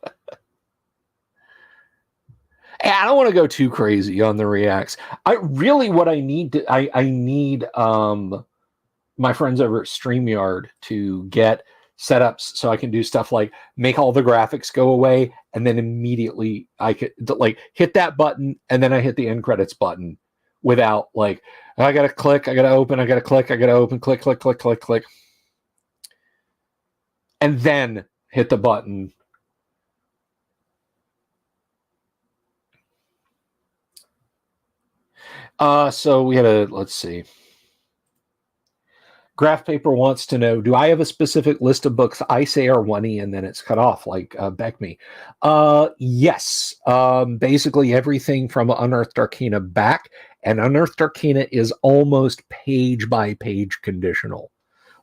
A: I don't want to go too crazy on the reacts. What I need I need my friends over at StreamYard to get setups so I can do stuff like make all the graphics go away, and then immediately I could like hit that button and then I hit the end credits button without like, I gotta click, I gotta open, I gotta click, I gotta open, click, click, click, click, click, and then hit the button. So we had let's see. Graph Paper wants to know, do I have a specific list of books I say are one-y and then it's cut off like Beck Me? Yes. Basically everything from Unearthed Arcana back, and Unearthed Arcana is almost page by page conditional.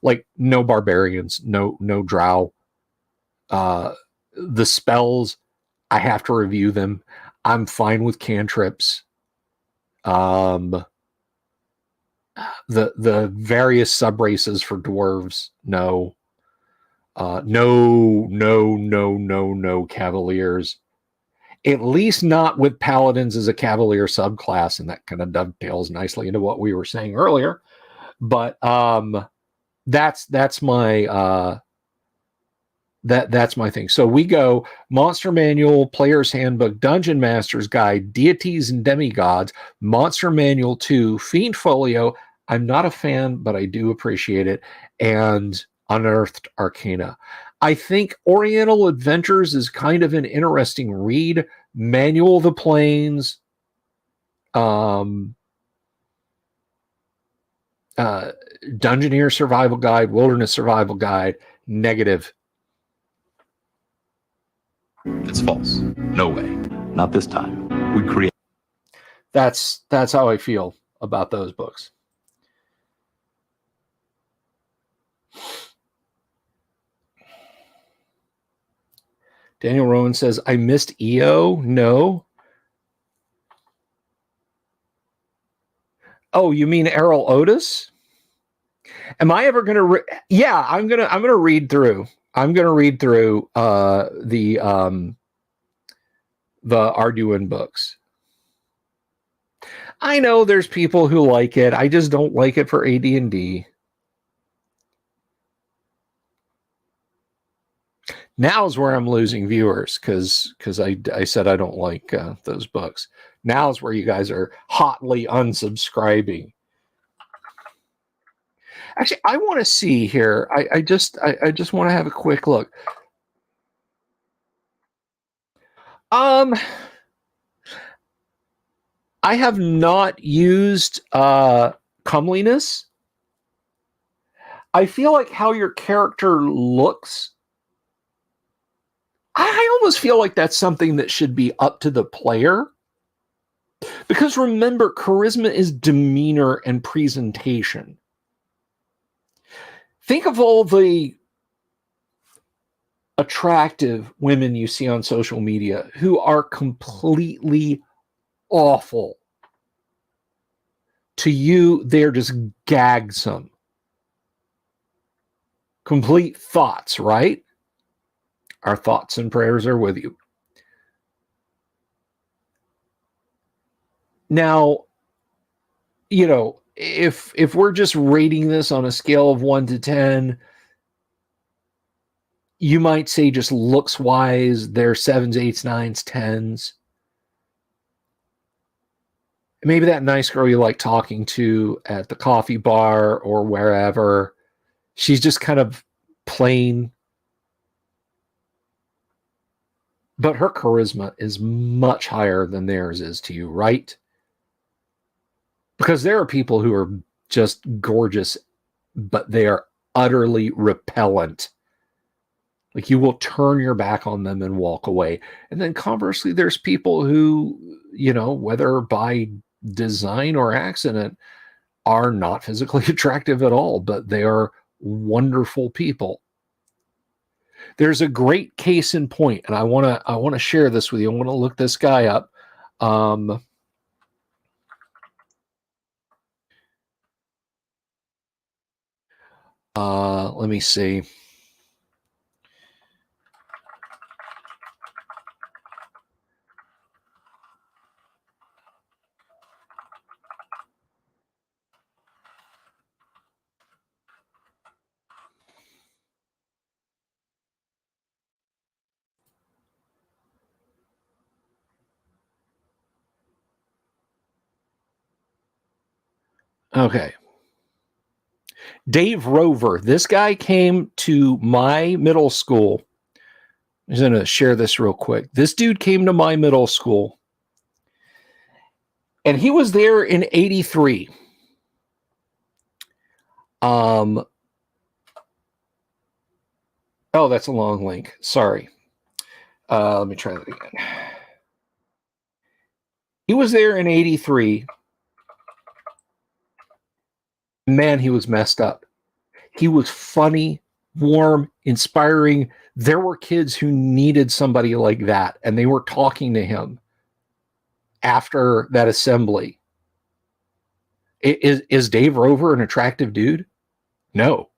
A: Like no barbarians, no drow. The spells, I have to review them. I'm fine with cantrips. The various sub races for dwarves, no cavaliers, at least not with paladins as a cavalier subclass, and that kind of dovetails nicely into what we were saying earlier. But that's my that's my thing. So we go Monster Manual, Player's Handbook, Dungeon Master's Guide, Deities and Demigods, Monster Manual 2, Fiend Folio. I'm not a fan, but I do appreciate it. And Unearthed Arcana. I think Oriental Adventures is kind of an interesting read. Manual of the Plains, Dungeoneer Survival Guide, Wilderness Survival Guide, negative.
B: It's false. No way. Not this time. We create.
A: That's how I feel about those books. Daniel Rowan says, I missed EO. No. Oh, you mean Errol Otis? Am I ever going to? Yeah, I'm gonna read through. I'm gonna read through the Arduin books. I know there's people who like it. I just don't like it for AD&D. Now is where I'm losing viewers because I said I don't like those books. Now is where you guys are hotly unsubscribing. Actually, I want to see here. I just want to have a quick look. I have not used comeliness. I feel like how your character looks, I almost feel like that's something that should be up to the player. Because remember, charisma is demeanor and presentation. Think of all the attractive women you see on social media who are completely awful. To you, they're just gagsome. Complete thoughts, right? Our thoughts and prayers are with you. Now, you know, if we're just rating this on a scale of 1 to 10, you might say just looks wise, they're 7s, 8s, 9s, 10s. Maybe that nice girl you like talking to at the coffee bar or wherever, she's just kind of plain. But her charisma is much higher than theirs is to you, right? Because there are people who are just gorgeous, but they are utterly repellent. Like you will turn your back on them and walk away. And then conversely, there's people who, you know, whether by design or accident, are not physically attractive at all, but they are wonderful people. There's a great case in point, and I want to share this with you. I want to look this guy up. Let me see. Okay. Dave Rover. This guy came to my middle school. I'm just going to share this real quick. This dude came to my middle school, and he was there in 83. Oh, that's a long link. Sorry. Let me try that again. He was there in 83. Man, he was messed up. He was funny, warm, inspiring. There were kids who needed somebody like that, and they were talking to him after that assembly. Is Dave Rover an attractive dude? No.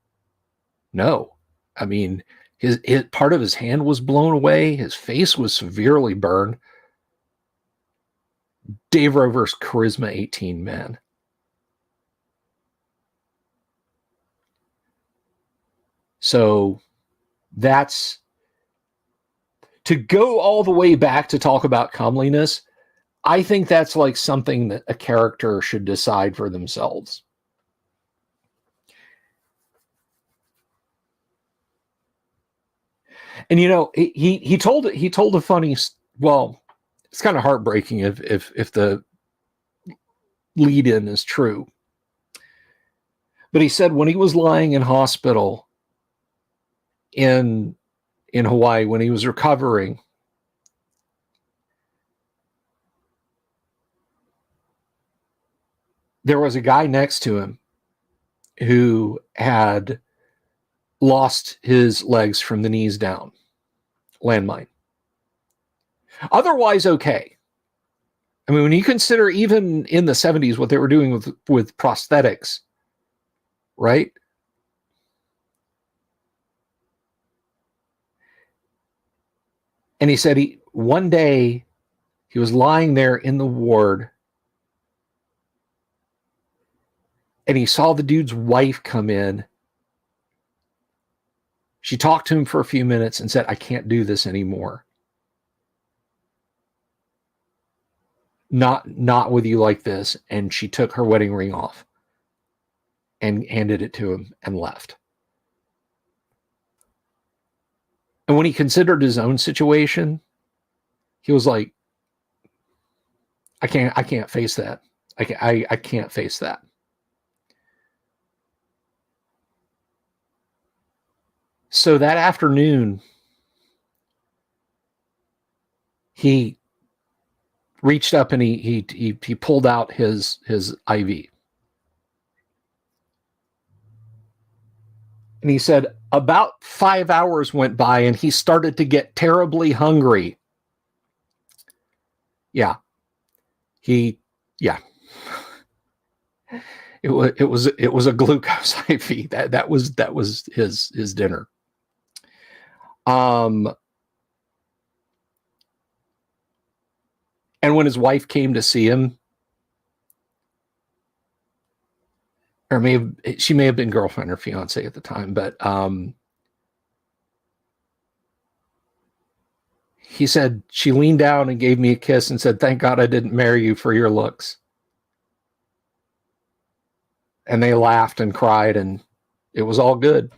A: I mean, his part of his hand was blown away. His face was severely burned. Dave Rover's charisma 18, man. So that's to go all the way back to talk about comeliness. I think that's like something that a character should decide for themselves. And you know, he told a funny, well, it's kind of heartbreaking if the lead in is true. But he said when he was lying in hospital in Hawaii, when he was recovering, there was a guy next to him who had lost his legs from the knees down. Landmine. Otherwise, okay. I mean, when you consider even in the 70s what they were doing with prosthetics, right? And he said one day he was lying there in the ward and he saw the dude's wife come in She talked to him for a few minutes and said, I can't do this anymore. Not with you like this. And she took her wedding ring off and handed it to him and left. And when he considered his own situation, he was like, I can't face that. I can't face that. So that afternoon, he reached up and he pulled out his IV. And he said about 5 hours went by and he started to get terribly hungry. Yeah. It was a glucose IV. That was his dinner. And when his wife came to see him, or she may have been girlfriend or fiance at the time, but he said she leaned down and gave me a kiss and said, "Thank God I didn't marry you for your looks." And they laughed and cried, and it was all good.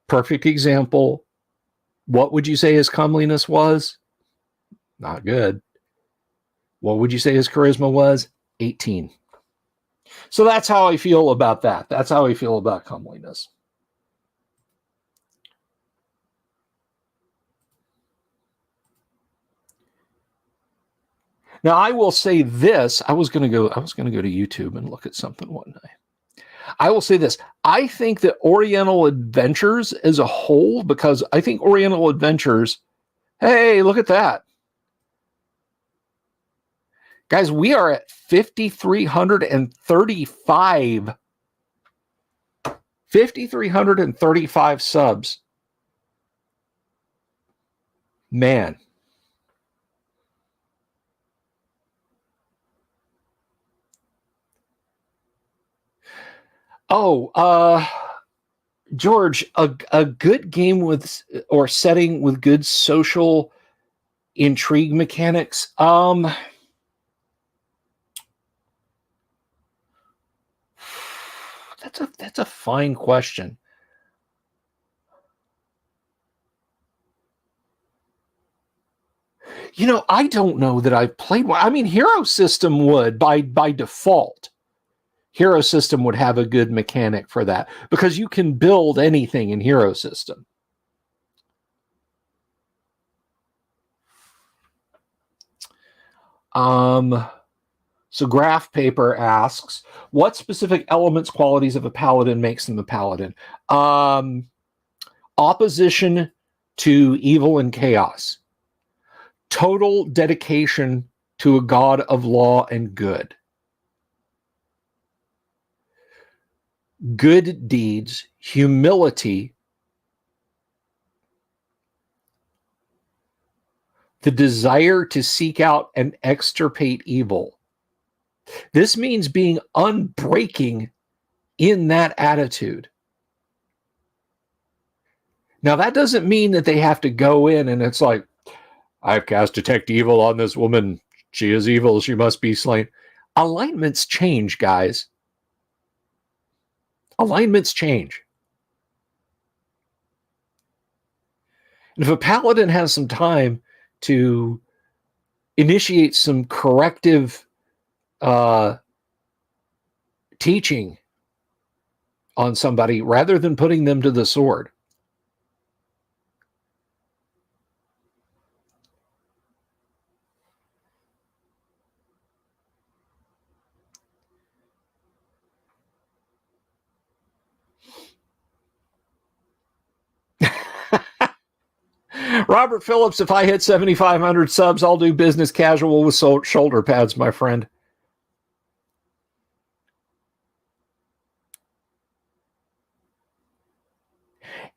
A: Perfect example. What would you say his comeliness was? Not good. What would you say his charisma was? 18. So that's how I feel about that. That's how I feel about comeliness. Now I will say this. I was going to go to YouTube and look at something one day. I will say this. I think that Oriental Adventures as a whole, because I think Oriental Adventures, hey, look at that. Guys, we are at 5,335. 5,335 subs. Man. Oh, George, a good game with or setting with good social intrigue mechanics. That's a fine question. You know, I don't know that I've played one. I mean, Hero System would by default. Hero System would have a good mechanic for that because you can build anything in Hero System. So Graph Paper asks, what specific elements, qualities of a paladin makes them a paladin? Opposition to evil and chaos. Total dedication to a god of law and good. Good deeds, humility, the desire to seek out and extirpate evil. This means being unbreaking in that attitude. Now, that doesn't mean that they have to go in and it's like, I've cast detect evil on this woman. She is evil. She must be slain. Alignments change, guys. Alignments change. And if a paladin has some time to initiate some corrective teaching on somebody rather than putting them to the sword, Robert Phillips, if I hit 7,500 subs, I'll do business casual with shoulder pads, my friend.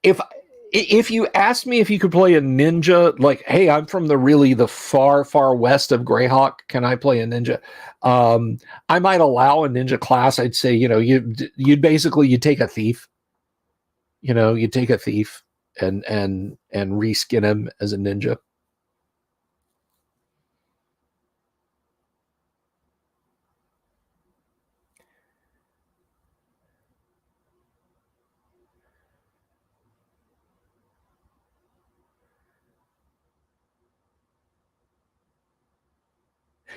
A: If you asked me if you could play a ninja, like, hey, I'm from the far, far west of Greyhawk, can I play a ninja? I might allow a ninja class. I'd say, you'd take a thief. You take a thief and reskin him as a ninja.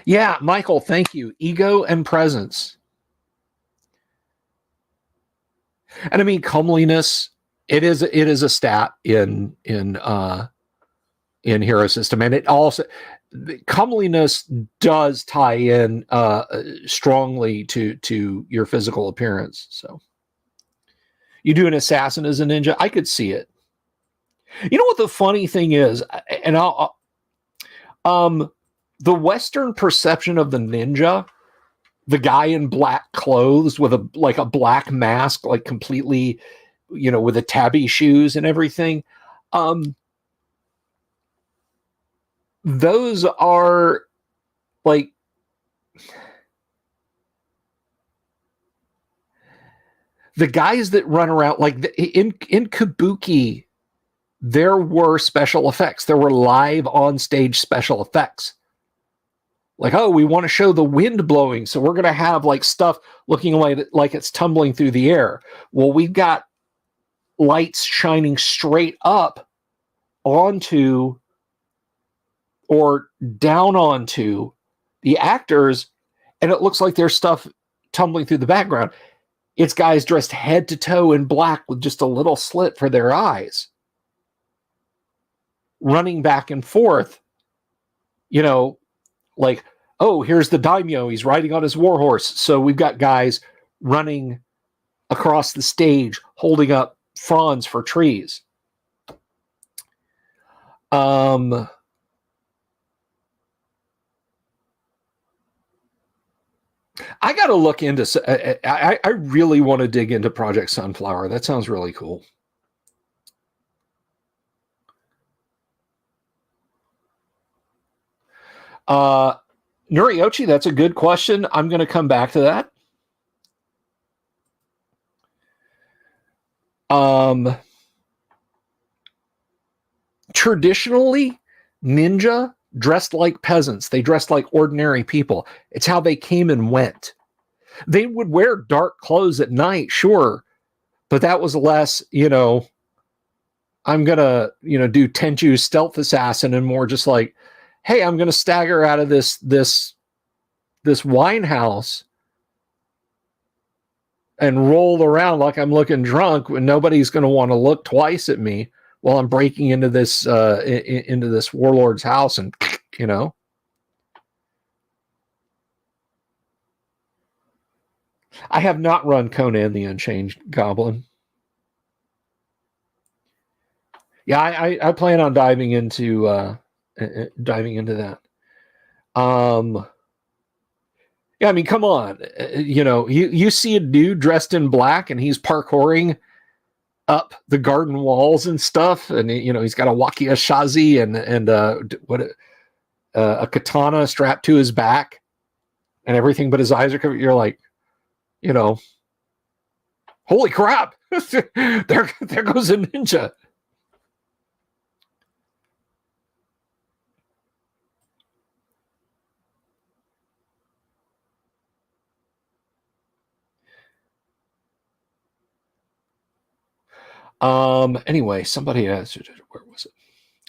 A: Yeah, Michael, thank you. Ego and presence. And I mean comeliness, it is a stat in Hero System, and it also comeliness does tie in strongly to your physical appearance. So you do an assassin as a ninja, I could see it. You know what the funny thing is, and the Western perception of the ninja, the guy in black clothes with a black mask, like completely, with the tabby shoes and everything. Those are like the guys that run around like in Kabuki. There were special effects. There were live on stage special effects. Like, oh, we want to show the wind blowing, so we're going to have like stuff looking like it's tumbling through the air. Well, we've got lights shining straight up onto or down onto the actors, and it looks like there's stuff tumbling through the background. It's guys dressed head to toe in black with just a little slit for their eyes, running back and forth, like, oh, here's the daimyo. He's riding on his warhorse. So we've got guys running across the stage, holding up fronds for trees. I got to look into. I really want to dig into Project Sunflower. That sounds really cool. Nuriochi, that's a good question. I'm going to come back to that. Traditionally, ninja dressed like peasants. They dressed like ordinary people. It's how they came and went. They would wear dark clothes at night, sure, but that was less, I'm going to, do Tenchu's stealth assassin, and more just like, hey, I'm going to stagger out of this wine house and roll around like I'm looking drunk when nobody's going to want to look twice at me while I'm breaking into this warlord's house, and I have not run Conan the Unchanged Goblin. Yeah, I plan on diving into that. Yeah, I mean, come on. You see a dude dressed in black and he's parkouring up the garden walls and stuff, and he's got a wakiashazi and a katana strapped to his back, and everything but his eyes are covered. You're like, holy crap! there goes a ninja. Anyway, somebody asked, where was it?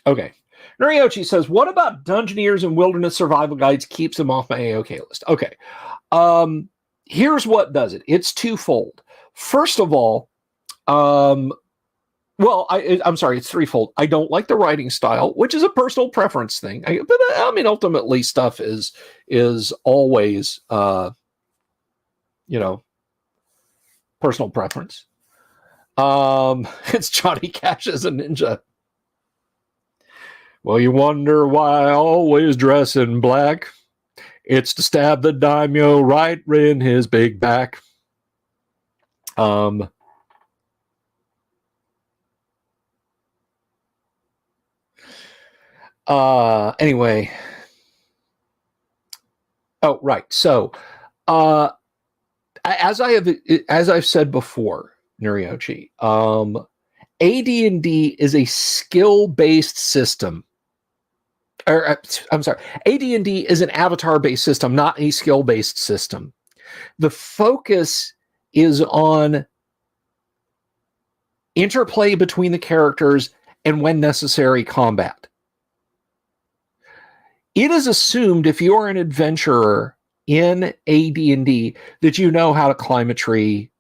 A: Okay. Noriochi says, what about Dungeoneers and Wilderness Survival Guides keeps them off my AOK list? Okay. Here's what does it. It's twofold. First of all, I'm sorry, it's threefold. I don't like the writing style, which is a personal preference thing. But ultimately stuff is always, personal preference. It's Johnny Cash as a ninja. Well, you wonder why I always dress in black. It's to stab the daimyo right in his big back. Anyway. Oh, right. So, as I've said before, Noriochi, AD&D is a skill-based system. I'm sorry, AD&D is an avatar-based system, not a skill-based system. The focus is on interplay between the characters and, when necessary, combat. It is assumed if you're an adventurer in AD&D that you know how to climb a tree,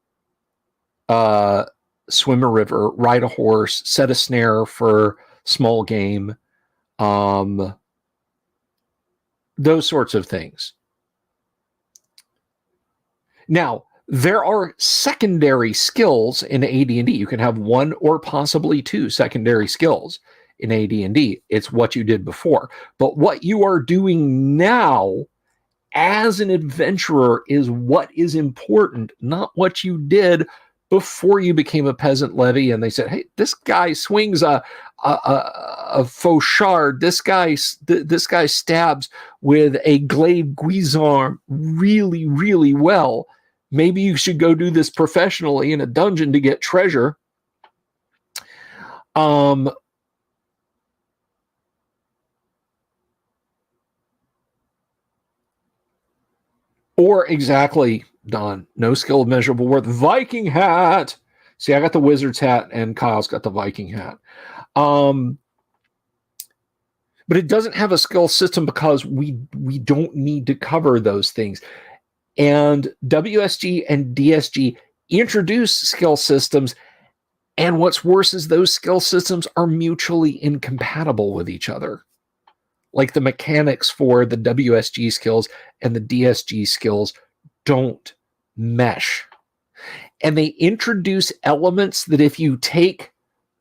A: swim a river, ride a horse, set a snare for small game, those sorts of things. Now, there are secondary skills in AD&D. You can have one or possibly two secondary skills in AD&D. It's what you did before. But what you are doing now as an adventurer is what is important, not what you did before you became a peasant levy and they said, hey, this guy swings a fauchard. This guy stabs with a glaive guisarme really, really well. Maybe you should go do this professionally in a dungeon to get treasure. Or exactly, Don, no skill of measurable worth. Viking hat. See, I got the wizard's hat and Kyle's got the Viking hat. But it doesn't have a skill system because we don't need to cover those things. And WSG and DSG introduce skill systems, and what's worse is those skill systems are mutually incompatible with each other. Like the mechanics for the WSG skills and the DSG skills don't mesh. And they introduce elements that if you take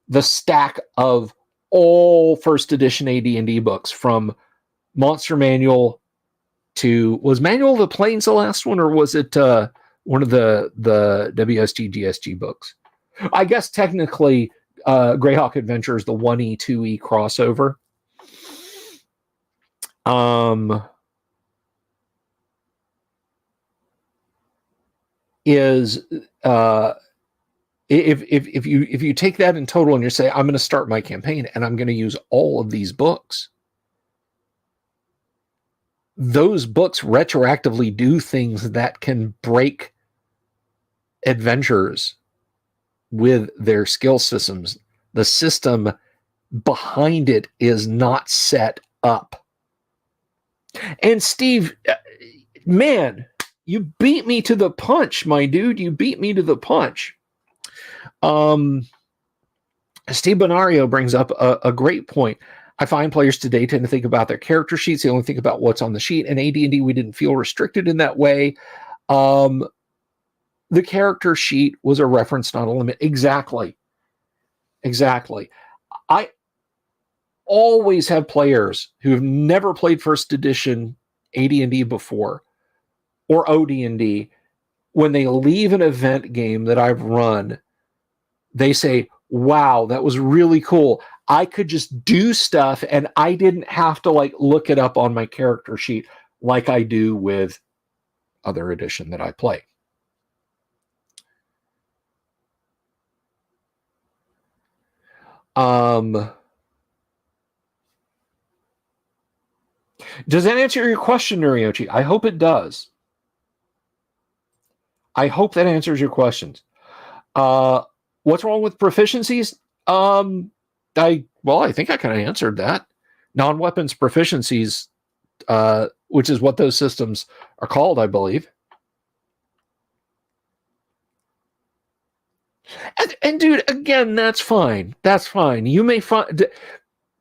A: the stack of all first edition AD&D books from Monster Manual to, was Manual of the Plains the last one, or was it one of the WSG DSG books? I guess technically Greyhawk Adventure is the 1E 2E crossover. If you take that in total and you say, I'm going to start my campaign and I'm going to use all of these books, those books retroactively do things that can break adventures with their skill systems. The system behind it is not set up. And Steve, man, you beat me to the punch, my dude. You beat me to the punch. Steve Bonario brings up a great point. I find players today tend to think about their character sheets. They only think about what's on the sheet. In AD&D, we didn't feel restricted in that way. The character sheet was a reference, not a limit. Exactly. I always have players who have never played first edition AD&D before or OD&D. When they leave an event game that I've run, they say, wow, that was really cool. I could just do stuff and I didn't have to look it up on my character sheet like I do with other edition that I play. Does that answer your question, Nuriochi? I hope it does. I hope that answers your questions. What's wrong with proficiencies? I think I kind of answered that. Non-weapons proficiencies, which is what those systems are called, I believe. And dude, again, that's fine. That's fine. You may find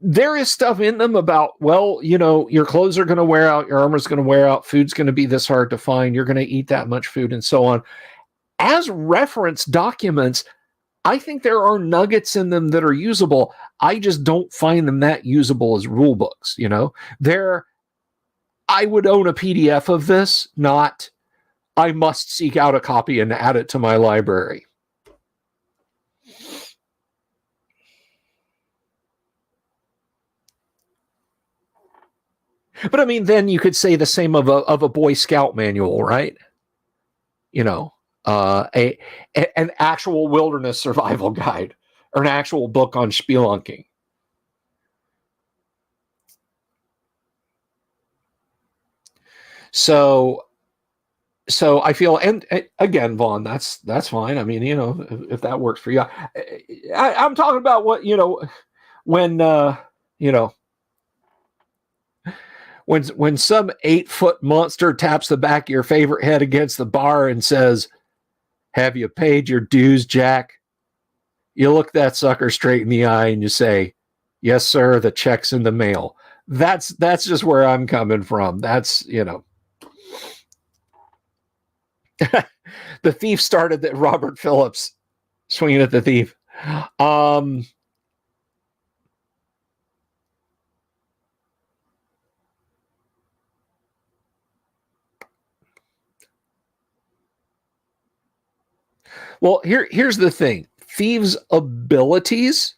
A: there is stuff in them about, your clothes are going to wear out, your armor's going to wear out, food's going to be this hard to find, you're going to eat that much food, and so on. As reference documents, I think there are nuggets in them that are usable. I just don't find them that usable as rule books. I would own a PDF of this, not I must seek out a copy and add it to my library. But I mean, then you could say the same of a Boy Scout manual, right? An actual wilderness survival guide or an actual book on spelunking. So I feel, and again, Vaughn, that's fine. I mean, if that works for you, I'm talking about what, when, when some 8-foot monster taps the back of your favorite head against the bar and says, "Have you paid your dues, Jack?" You look that sucker straight in the eye and you say, "Yes, sir, the check's in the mail." That's just where I'm coming from. That's, the thief started that Robert Phillips swinging at the thief. Well, here's the thing. Thieves' abilities,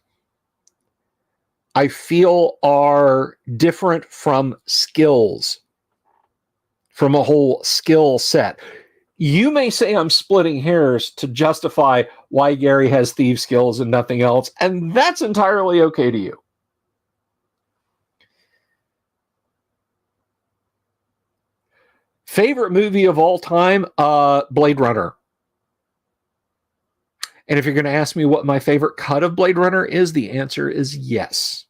A: I feel, are different from skills, from a whole skill set. You may say I'm splitting hairs to justify why Gary has thief skills and nothing else, and that's entirely okay to you. Favorite movie of all time? Blade Runner. And if you're going to ask me what my favorite cut of Blade Runner is, the answer is yes.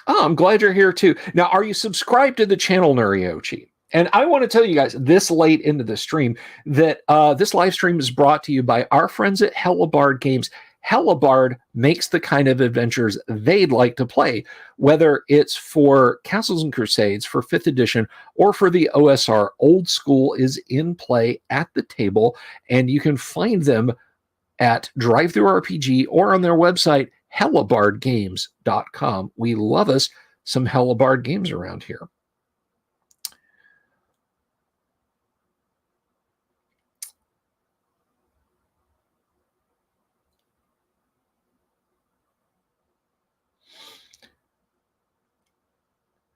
A: Oh, I'm glad you're here too. Now, are you subscribed to the channel, Noriochi? And I want to tell you guys this late into the stream that this live stream is brought to you by our friends at Hellebarde Games. Hellebarde makes the kind of adventures they'd like to play, whether it's for Castles and Crusades, for 5th edition, or for the OSR. Old School is in play at the table, and you can find them at DriveThruRPG or on their website, hellebardegames.com. We love us some Hellebarde games around here.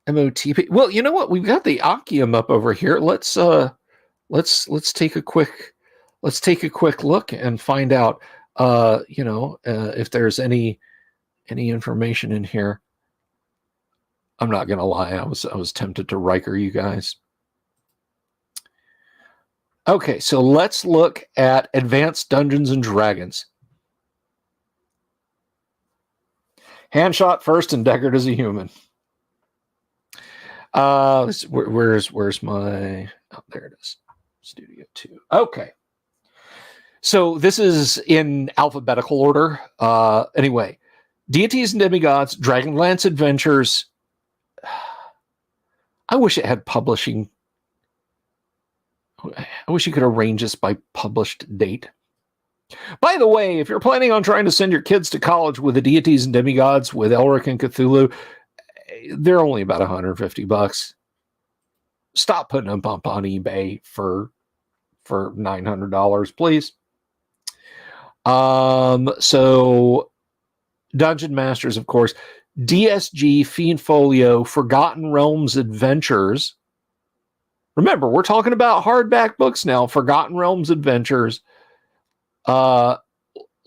A: MOTP. Well, you know what? We've got the Akium up over here. Let's take a quick look and find out if there's any information in here. I'm not gonna lie, I was tempted to Riker you guys. Okay, so let's look at Advanced Dungeons and Dragons. Handshot first and Deckard as a human. Where's my... Oh, there it is. Studio 2. Okay. So this is in alphabetical order. Anyway, Deities and Demigods, Dragonlance Adventures. I wish it had publishing. I wish you could arrange this by published date. By the way, if you're planning on trying to send your kids to college with the Deities and Demigods with Elric and Cthulhu, they're only about $150. Stop putting them up on eBay for $900, please. So Dungeon Masters, of course, DSG, Fiend Folio, Forgotten Realms Adventures. Remember, we're talking about hardback books now. Forgotten Realms Adventures.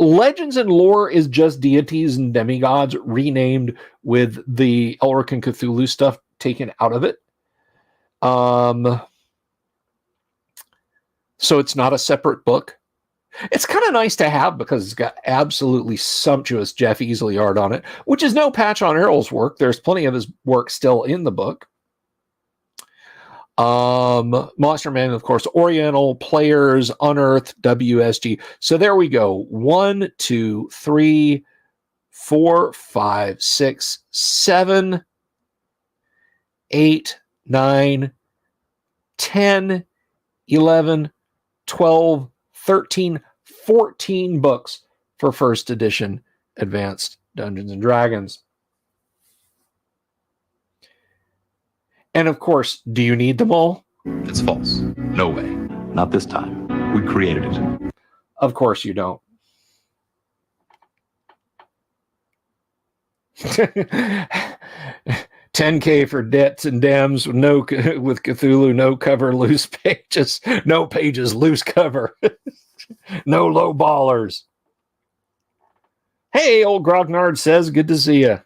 A: Legends and Lore is just Deities and Demigods renamed with the Elric and Cthulhu stuff taken out of it. So it's not a separate book. It's kind of nice to have because it's got absolutely sumptuous Jeff Easley art on it, which is no patch on Errol's work. There's plenty of his work still in the book. Monster Man, of course, Oriental, Players, Unearthed, WSG. So there we go. 1, 2, 3, 4, 5, 6, 7, 8, 9, 10, 11, 12, 13, 14 books for first edition Advanced Dungeons and Dragons. And of course, do you need them all?
B: It's false. No way. Not this time. We created it.
A: Of course you don't. $10K for Debts and Dams with Cthulhu, no cover, loose pages, no pages, loose cover. No low ballers. Hey, old Grognard says, good to see you.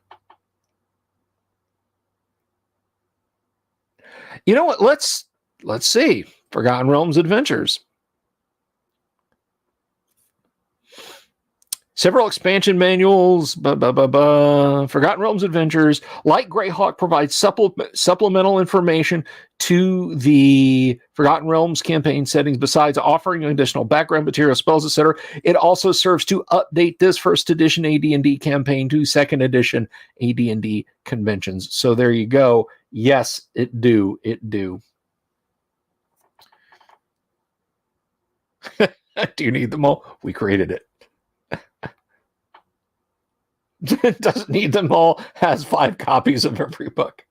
A: You know what? Let's see. Forgotten Realms Adventures. Several expansion manuals. Forgotten Realms Adventures. Like Greyhawk provides supplemental information to the Forgotten Realms campaign settings. Besides offering additional background material, spells, etc., it also serves to update this first edition AD&D campaign to second edition AD&D conventions. So there you go. Yes, it do. Do you need them all? We created it. Doesn't need them all. Has 5 copies of every book.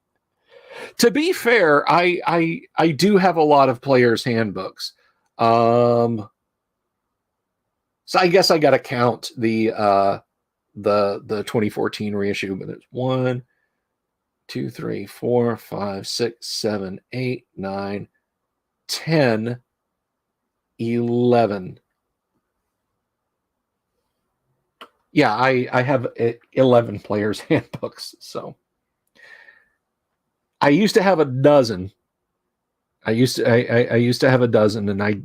A: To be fair, I do have a lot of players' handbooks. So I guess I got to count the 2014 reissue, but it's 1, 2, 3, 4, 5, 6, 7, 8, 9, 10, 11. Yeah, I have 11 players' handbooks. So I used to have a dozen. I used to have a dozen, and I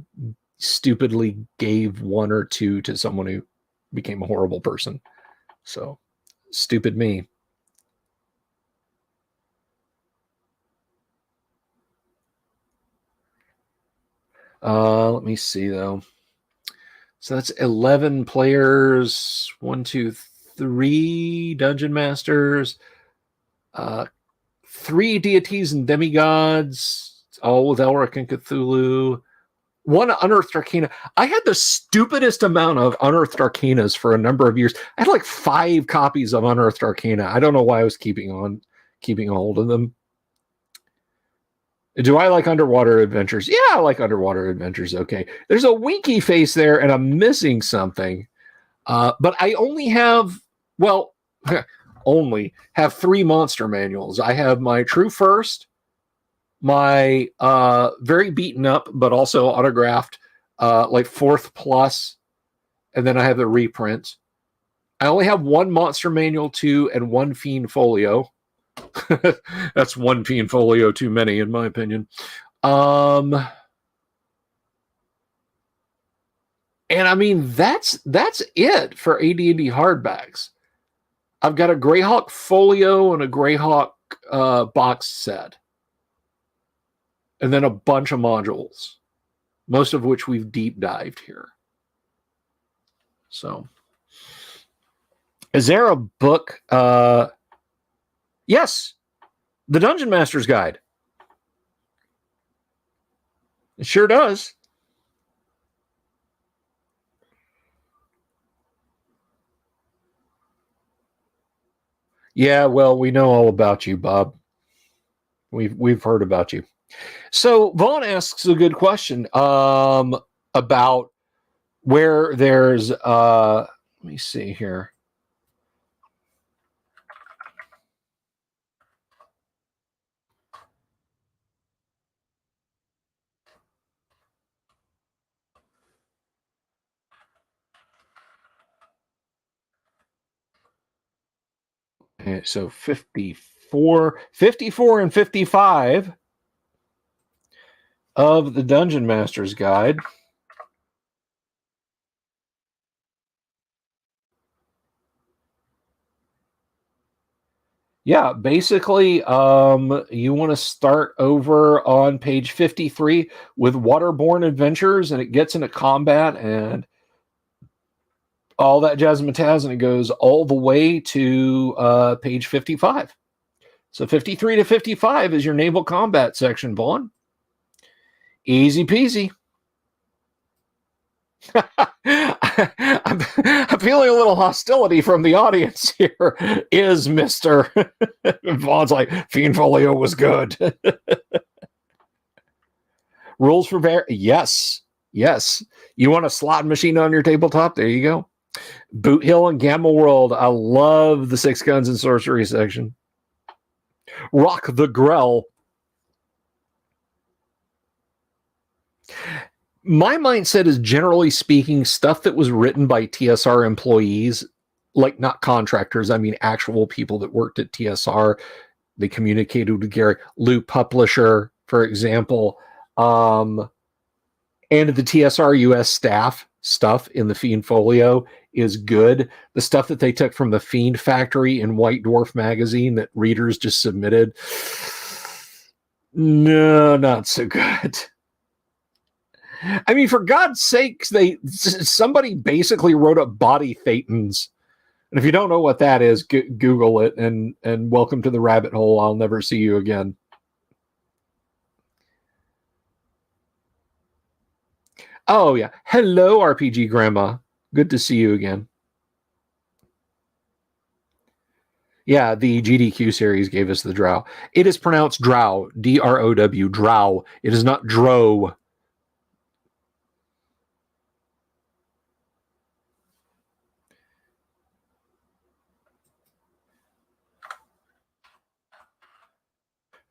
A: stupidly gave 1 or 2 to someone who became a horrible person. So stupid me. Let me see though. So that's 11 players, 1, 2, 3 dungeon masters, 3 deities and demigods, all with Elric and Cthulhu, 1 Unearthed Arcana. I had the stupidest amount of Unearthed Arcanas for a number of years. I had like 5 copies of Unearthed Arcana. I don't know why I was keeping a hold of them. Do I like Underwater Adventures? Yeah, I like Underwater Adventures. Okay. There's a winky face there, and I'm missing something. But I only have, only have 3 monster manuals. I have my True First, my very beaten up, but also autographed, like 4th plus, and then I have the reprint. I only have 1 monster manual 2 and 1 Fiend folio. That's 1 Fiend folio too many, in my opinion. And I mean, that's it for AD&D hardbacks. I've got a Greyhawk folio and a Greyhawk box set, and then a bunch of modules, most of which we've deep dived here. So, is there a book? Yes, the Dungeon Master's Guide. It sure does. Yeah, well, we know all about you, Bob. We've heard about you. So Vaughn asks a good question about where there's let me see here. Okay, so 54 and 55 of the Dungeon Master's Guide. Yeah, basically, you want to start over on page 53 with Waterborne Adventures, and it gets into combat and all that jazzmatazz, and it goes all the way to page 55. So 53 to 55 is your naval combat section, Vaughn. Easy peasy. I'm feeling a little hostility from the audience here. Is Mr. Vaughn's like, Fiend Folio was good. Rules for yes. You want a slot machine on your tabletop? There you go. Boot Hill and Gamma World. I love the 6 guns and sorcery section. Rock the Grell. My mindset is, generally speaking, stuff that was written by TSR employees, like not contractors, I mean actual people that worked at TSR. They communicated with Gary. Lou Publisher, for example, and the TSR US staff stuff in the Fiend Folio is good. The stuff that they took from the Fiend Factory in White Dwarf magazine that readers just submitted, no, not so good. I mean, for God's sakes, somebody basically wrote up Body Thetans. And if you don't know what that is, Google it, and welcome to the rabbit hole. I'll never see you again. Oh, yeah. Hello, RPG Grandma. Good to see you again. Yeah, the GDQ series gave us the drow. It is pronounced drow, D-R-O-W, drow. It is not dro.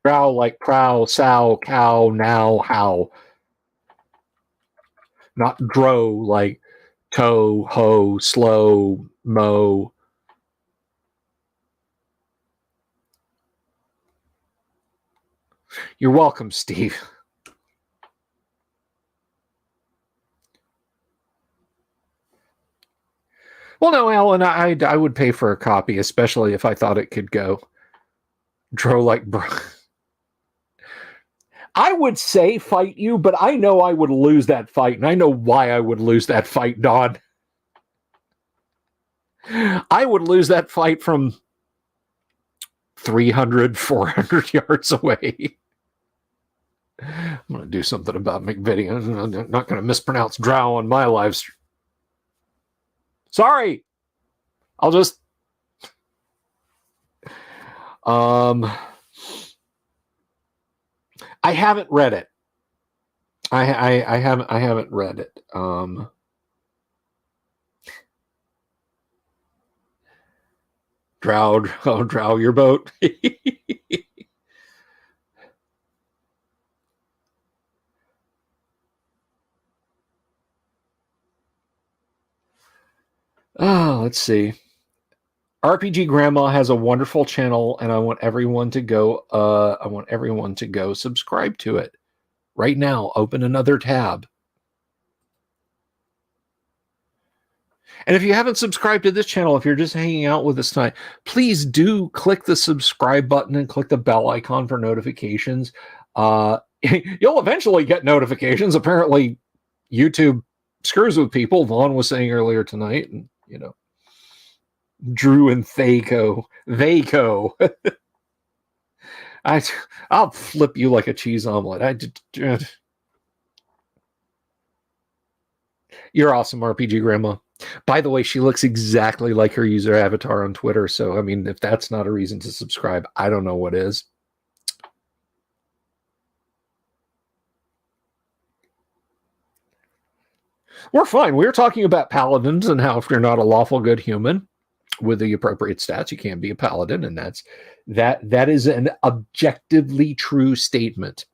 A: Drow like prow, sow, cow, now, how. Not dro like toe, ho, slow, mo. You're welcome, Steve. Well, no, Alan, I would pay for a copy, especially if I thought it could go. Dro like bro. I would say fight you, but I know I would lose that fight, and I know why I would lose that fight, Don. I would lose that fight from 300, 400 yards away. I'm going to do something about McVitie. I'm not going to mispronounce drow on my live stream. Sorry. I'll just... I haven't read it. I haven't read it. Drow your boat. Let's see. RPG Grandma has a wonderful channel, and I want everyone to go. Subscribe to it right now. Open another tab. And if you haven't subscribed to this channel, if you're just hanging out with us tonight, please do click the subscribe button and click the bell icon for notifications. You'll eventually get notifications. Apparently, YouTube screws with people. Vaughn was saying earlier tonight, and Drew and Thaco. I'll flip you like a cheese omelet. You're awesome, RPG Grandma. By the way, she looks exactly like her user avatar on Twitter. So, I mean, if that's not a reason to subscribe, I don't know what is. We're fine. We're talking about paladins and how if you're not a lawful good human with the appropriate stats, you can't be a paladin. And that is an objectively true statement.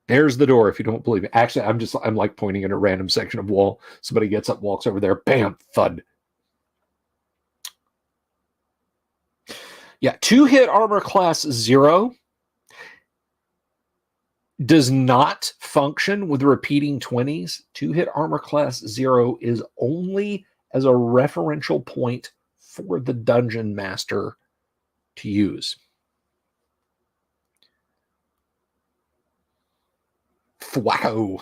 A: There's the door if you don't believe it. Actually, I'm like pointing at a random section of wall. Somebody gets up, walks over there, bam, thud. Yeah, 2-hit armor class 0 does not function with repeating 20s. 2-hit armor class 0 is only as a referential point for the dungeon master to use. Wow.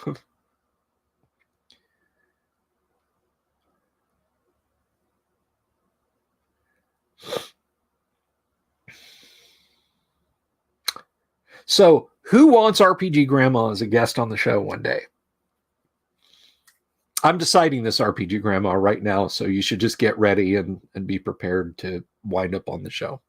A: So, who wants RPG Grandma as a guest on the show one day? I'm deciding this, RPG Grandma, right now, so you should just get ready and be prepared to wind up on the show.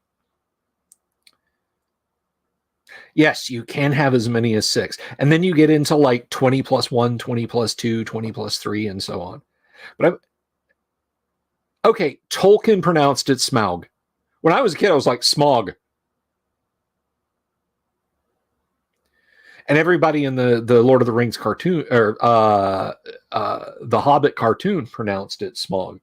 A: Yes, you can have as many as 6. And then you get into like 20 plus 1, 20 plus 2, 20 plus 3, and so on. But okay, Tolkien pronounced it Smaug. When I was a kid, I was like, Smog. And everybody in the Lord of the Rings cartoon or the Hobbit cartoon pronounced it Smog.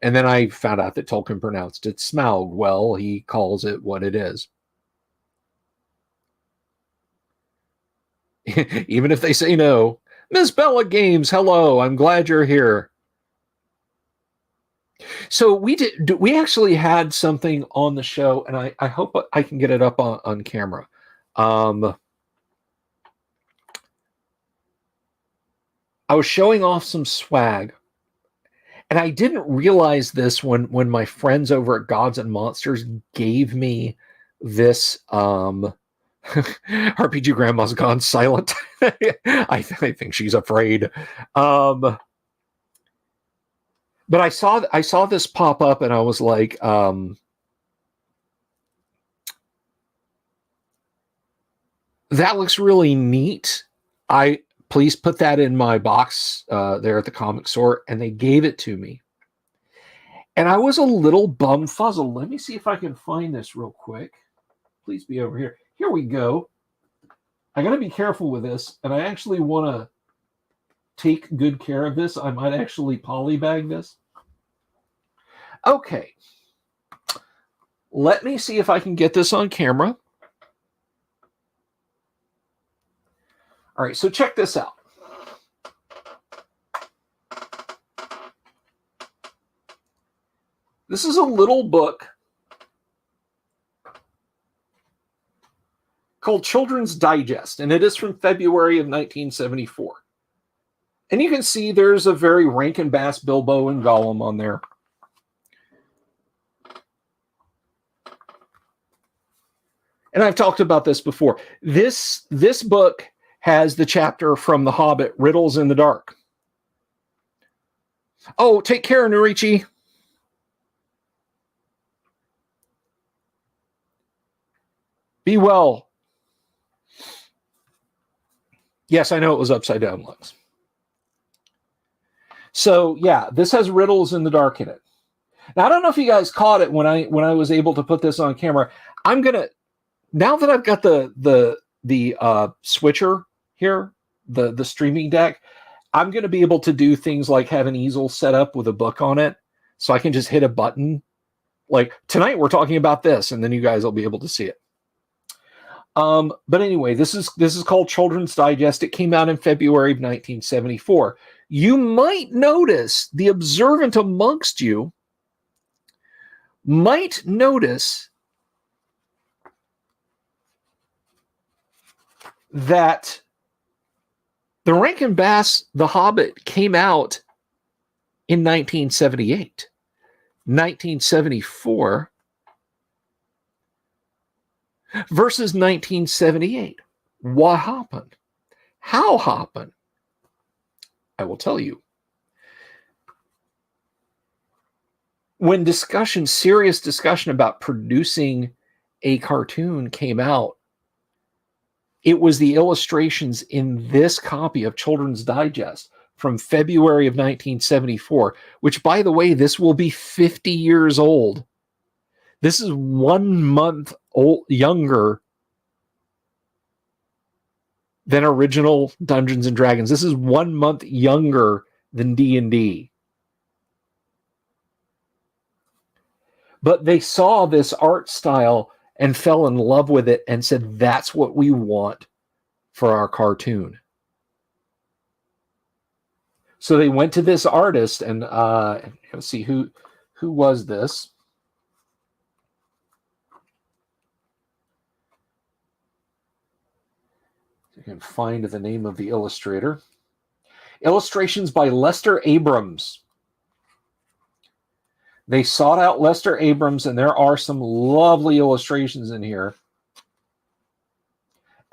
A: And then I found out that Tolkien pronounced it Smaug. Well, he calls it what it is. Even if they say no. Miss Bella Games, hello. I'm glad you're here. So we actually had something on the show, and I hope I can get it up on camera. I was showing off some swag, and I didn't realize this when my friends over at Gods and Monsters gave me this RPG Grandma's gone silent. I think she's afraid. But I saw this pop up, and I was like, that looks really neat. Please put that in my box there at the comic store, and they gave it to me. And I was a little bumfuzzled. Let me see if I can find this real quick. Please be over here. Here we go. I got to be careful with this, and I actually want to take good care of this. I might actually polybag this. Okay. Let me see if I can get this on camera. All right, so check this out. This is a little book called Children's Digest, and it is from February of 1974. And you can see there's a very Rankin Bass, Bilbo, and Gollum on there. And I've talked about this before. This book has the chapter from The Hobbit, Riddles in the Dark. Oh, take care, Norichi. Be well. Yes, I know it was upside down, Lex. So yeah, this has Riddles in the Dark in it. Now I don't know if you guys caught it when I was able to put this on camera. I'm gonna, now that I've got the switcher here, the streaming deck, I'm gonna be able to do things like have an easel set up with a book on it, so I can just hit a button. Like tonight, we're talking about this, and then you guys will be able to see it. But anyway, this is called Children's Digest. It came out in February of 1974. You might notice, the observant amongst you might notice that the Rankin Bass, The Hobbit, came out in 1978. 1974 versus 1978. What happened? How happened? I will tell you. When serious discussion about producing a cartoon came out, it was the illustrations in this copy of Children's Digest from February of 1974, which, by the way, this will be 50 years old. This is 1 month younger than original Dungeons and Dragons. This is 1 month younger than D&D. But they saw this art style and fell in love with it and said, that's what we want for our cartoon. So they went to this artist, and let's see, who was this? You can find the name of the illustrator. Illustrations by Lester Abrams. They sought out Lester Abrams, and there are some lovely illustrations in here,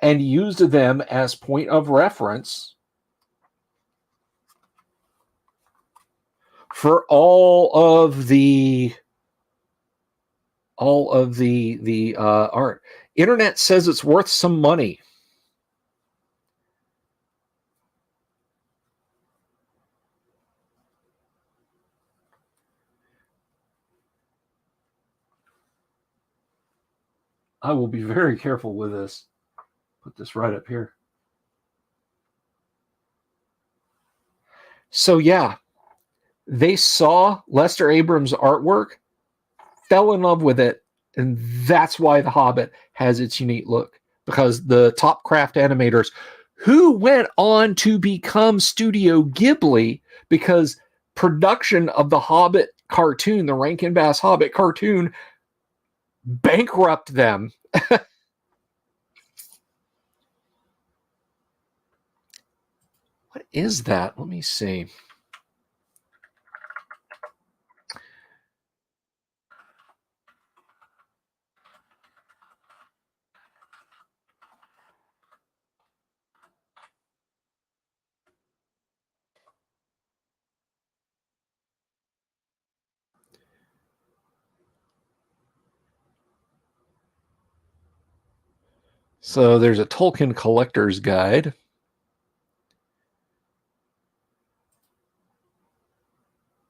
A: and used them as point of reference for all of the art. Internet says it's worth some money. I will be very careful with this. Put this right up here. So yeah, they saw Lester Abrams' artwork, fell in love with it, and that's why The Hobbit has its unique look. Because the top craft animators who went on to become Studio Ghibli, because production of the Hobbit cartoon, the Rankin Bass Hobbit cartoon, bankrupt them. What is that? Let me see. So there's a Tolkien collector's guide.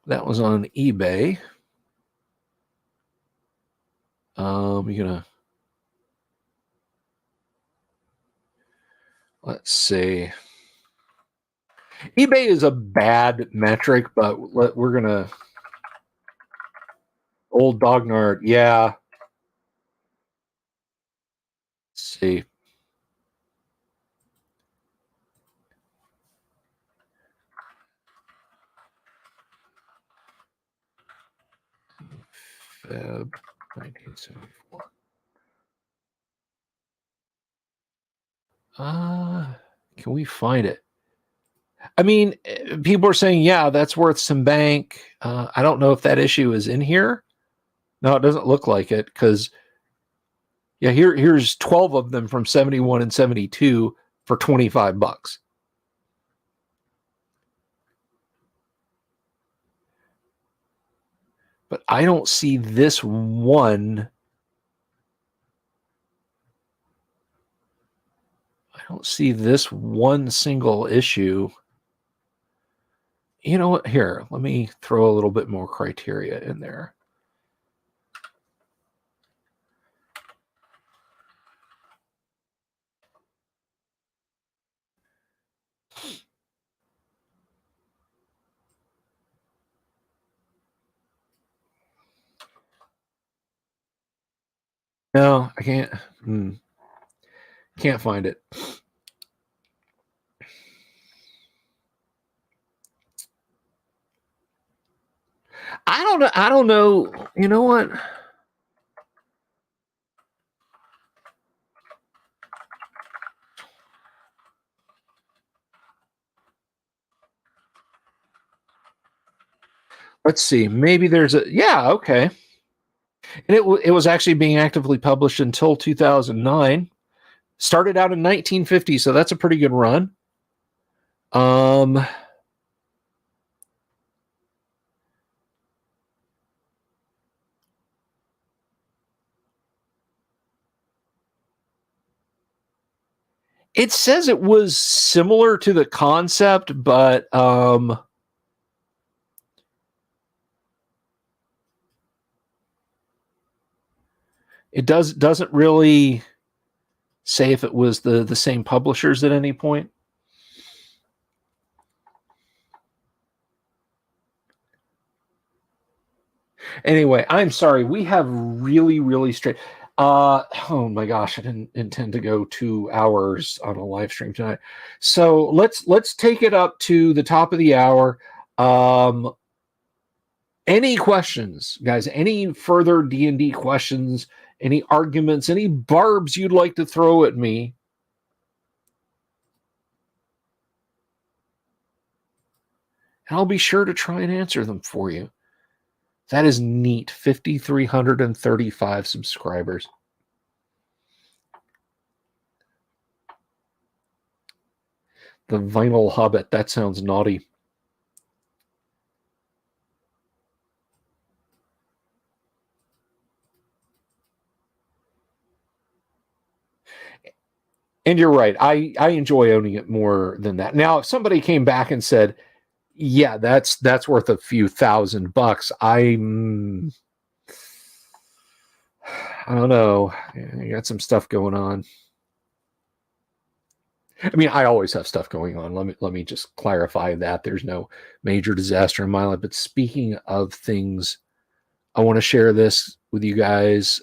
A: That was on eBay. You're gonna, let's see. eBay is a bad metric, but we're gonna, old Dognard, yeah. Let's see. Feb 1974. Can we find it? I mean, people are saying, yeah, that's worth some bank. I don't know if that issue is in here. No, it doesn't look like it, because yeah, here's 12 of them from 71 and 72 for $25. But I don't see this one. I don't see this one single issue. You know what? Here, let me throw a little bit more criteria in there. No, I can't. Can't find it. I don't know. I don't know. You know what? Let's see. Maybe there's a, yeah, okay. And it was actually being actively published until 2009. Started out in 1950, so that's a pretty good run. It says it was similar to the concept, but it doesn't really say if it was the same publishers at any point. Anyway, I'm sorry. We have really straight. Oh my gosh, I didn't intend to go 2 hours on a live stream tonight. So let's take it up to the top of the hour. Any questions, guys? Any further D&D questions? Any arguments? Any barbs you'd like to throw at me? And I'll be sure to try and answer them for you. That is neat. 5,335 subscribers. The Vinyl Hobbit. That sounds naughty. And you're right. I enjoy owning it more than that. Now, if somebody came back and said, yeah, that's worth a few $1,000, I don't know. I got some stuff going on. I mean, I always have stuff going on. Let me just clarify that there's no major disaster in my life. But speaking of things, I want to share this with you guys.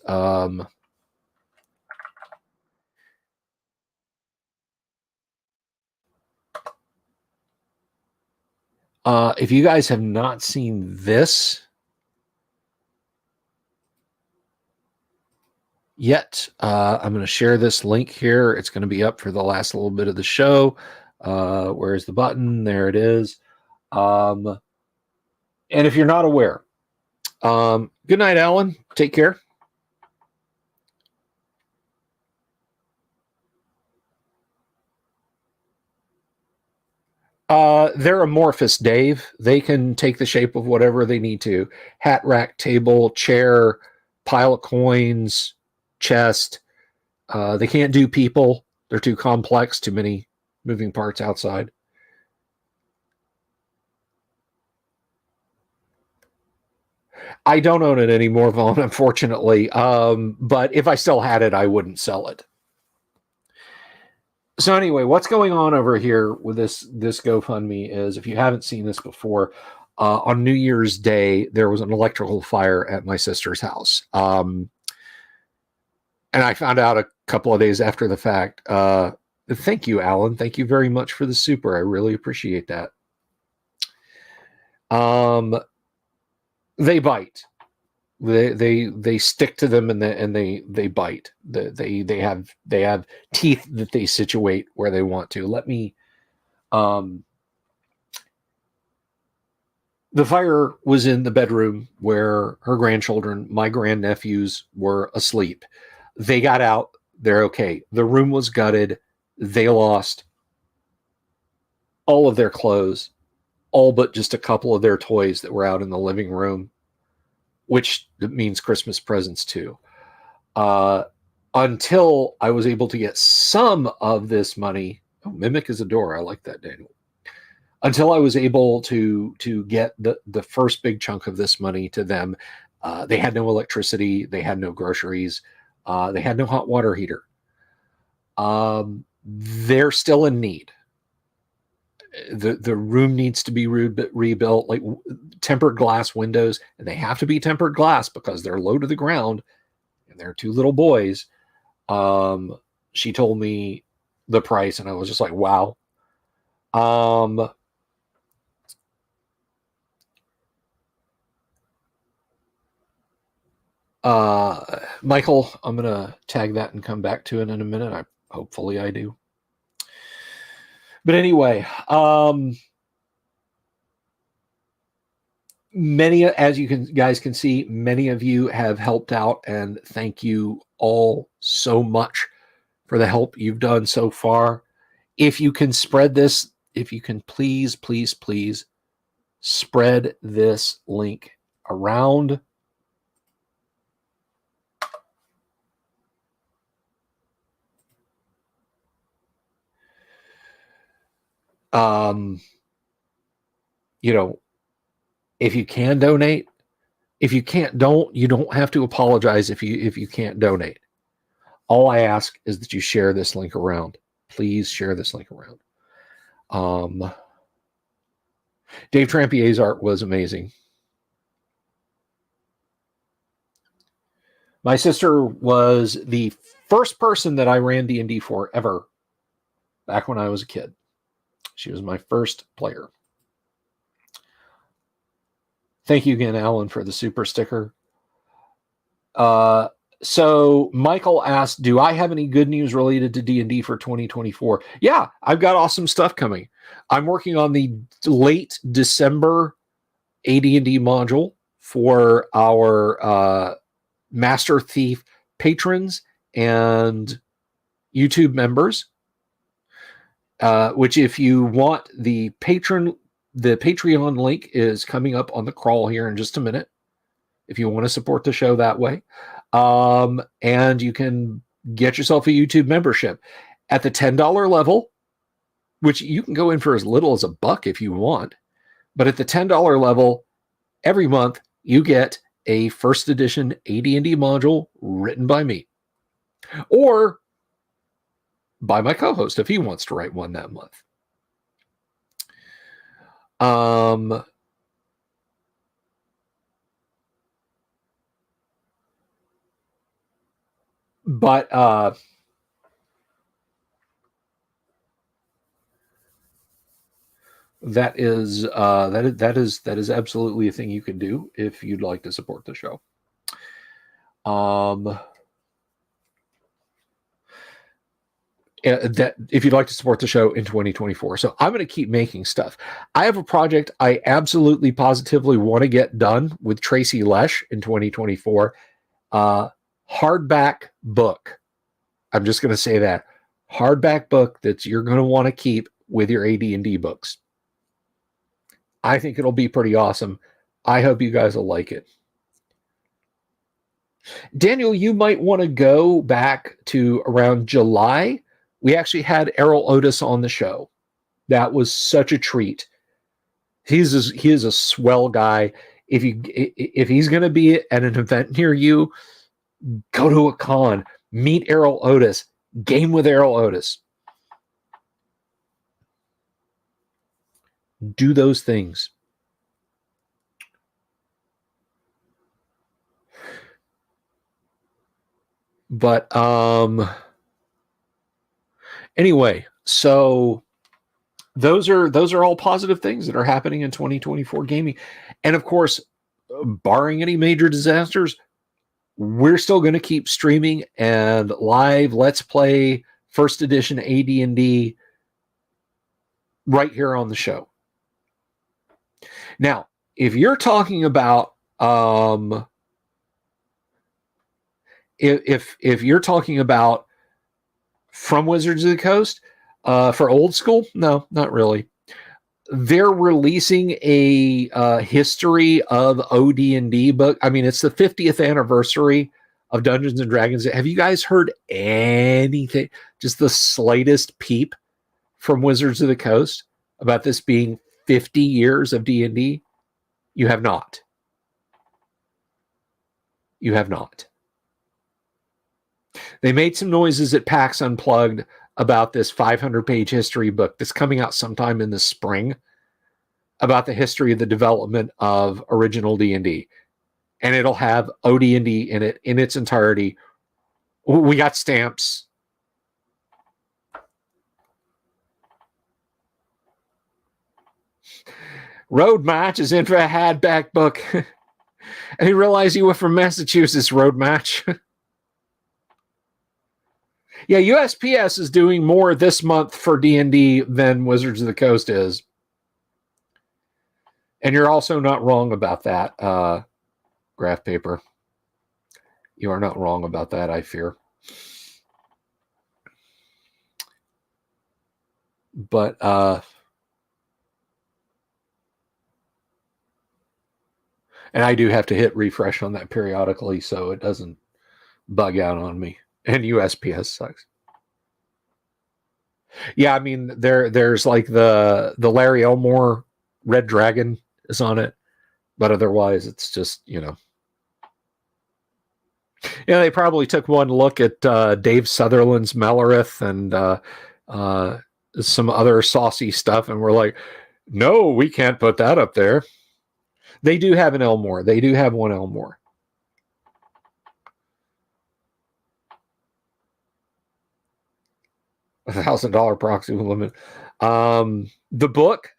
A: If you guys have not seen this yet, I'm going to share this link here. It's going to be up for the last little bit of the show. Where's the button? There it is. And if you're not aware, good night, Alan. Take care. They're amorphous, Dave. They can take the shape of whatever they need to. Hat rack, table, chair, pile of coins, chest. They can't do people. They're too complex, too many moving parts outside. I don't own it anymore, Vaughn, unfortunately. But if I still had it, I wouldn't sell it. So anyway, what's going on over here with this GoFundMe is, if you haven't seen this before, on New Year's Day, there was an electrical fire at my sister's house. And I found out a couple of days after the fact. Thank you, Alan. Thank you very much for the super. I really appreciate that. They bite. They stick to them and they bite. They have teeth that they situate where they want to. Let me. The fire was in the bedroom where her grandchildren, my grandnephews, were asleep. They got out. They're okay. The room was gutted. They lost all of their clothes, all but just a couple of their toys that were out in the living room, which means Christmas presents too. Until I was able to get some of this money. Oh, Mimic is a door. I like that, Daniel. Until I was able to get the first big chunk of this money to them. They had no electricity. They had no groceries. They had no hot water heater. They're still in need. The room needs to be rebuilt, like tempered glass windows, and they have to be tempered glass because they're low to the ground, and they're two little boys. She told me the price, and I was just like, wow. Michael, I'm gonna tag that and come back to it in a minute. Hopefully I do. But anyway, many, as you guys can see, many of you have helped out, and thank you all so much for the help you've done so far. If you can spread this, if you can please spread this link around. You know, if you can donate, if you can't, you don't have to apologize if you can't donate. All I ask is that you share this link around. Please share this link around. Dave Trampier's art was amazing. My sister was the first person that I ran D&D for ever back when I was a kid. She was my first player. Thank you again, Alan, for the super sticker. So Michael asked, do I have any good news related to D&D for 2024? Yeah, I've got awesome stuff coming. I'm working on the late December AD&D module for our Master Thief patrons and YouTube members, which if you want the Patreon link is coming up on the crawl here in just a minute if you want to support the show that way. And you can get yourself a YouTube membership at the $10 level, which you can go in for as little as $1 if you want. But at the $10 level, every month you get a first edition AD&D module written by me. Or by my co-host if he wants to write one that month. But that is absolutely a thing you can do if you'd like to support the show. That if you'd like to support the show in 2024. So I'm going to keep making stuff. I have a project I absolutely positively want to get done with Tracy Lesh in 2024. Hardback book. I'm just going to say that. Hardback book that you're going to want to keep with your AD&D books. I think it'll be pretty awesome. I hope you guys will like it. Daniel, you might want to go back to around July. We actually had Errol Otis on the show. That was such a treat. He is a swell guy. If he's going to be at an event near you, go to a con, meet Errol Otis, game with Errol Otis. Do those things. But anyway, so those are all positive things that are happening in 2024 gaming. And of course, barring any major disasters, we're still going to keep streaming and live Let's Play first edition AD&D right here on the show. Now, if you're talking about if you're talking about from Wizards of the Coast for old school, no, not really. They're releasing a history of OD&D book. I mean, it's the 50th anniversary of Dungeons and Dragons. Have you guys heard anything, just the slightest peep from Wizards of the Coast about this being 50 years of D&D? You have not. You have not. They made some noises at PAX Unplugged about this 500-page history book that's coming out sometime in the spring about the history of the development of original D&D. And it'll have OD&D in it in its entirety. We got stamps. Road Match is in for a hardback book. I didn't realize you were from Massachusetts, Road Match. Yeah, USPS is doing more this month for D&D than Wizards of the Coast is. And you're also not wrong about that, graph paper. You are not wrong about that, I fear. But and I do have to hit refresh on that periodically so it doesn't bug out on me. And USPS sucks. Yeah, I mean there's like the Larry Elmore Red Dragon is on it, but otherwise it's just, you know. Yeah, they probably took one look at Dave Sutherland's Melorith and some other saucy stuff, and we're like, no, we can't put that up there. They do have an Elmore. They do have one Elmore. $1,000 proxy limit. The book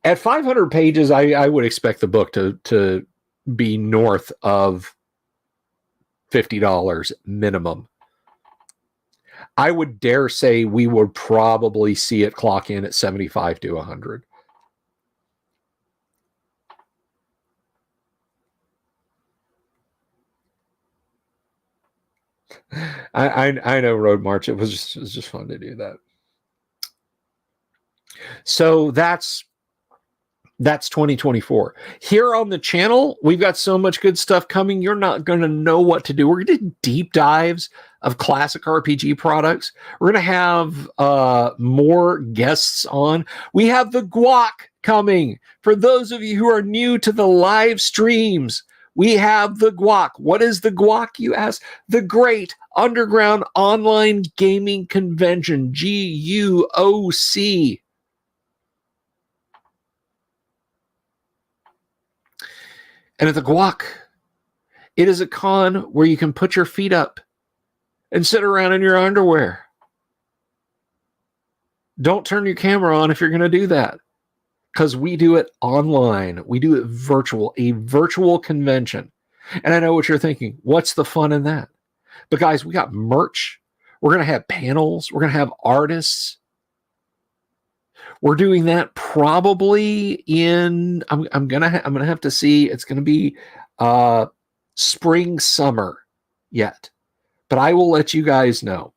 A: at 500 pages, I would expect the book to be north of $50 minimum. I would dare say we would probably see it clock in at 75 to 100. I know, Road March. It was just fun to do that. So that's 2024. Here on the channel, we've got so much good stuff coming. You're not going to know what to do. We're going to do deep dives of classic RPG products. We're going to have more guests on. We have the guac coming. For those of you who are new to the live streams, We have the Guac. What is the Guac, you ask? The Great Underground Online Gaming Convention, GUOC. And at the Guac, it is a con where you can put your feet up and sit around in your underwear. Don't turn your camera on if you're going to do that, because we do it online. We do it virtual, a virtual convention. And I know what you're thinking. What's the fun in that? But guys, we got merch. We're going to have panels. We're going to have artists. We're doing that probably in, I'm gonna have to see. It's going to be spring, summer yet. But I will let you guys know.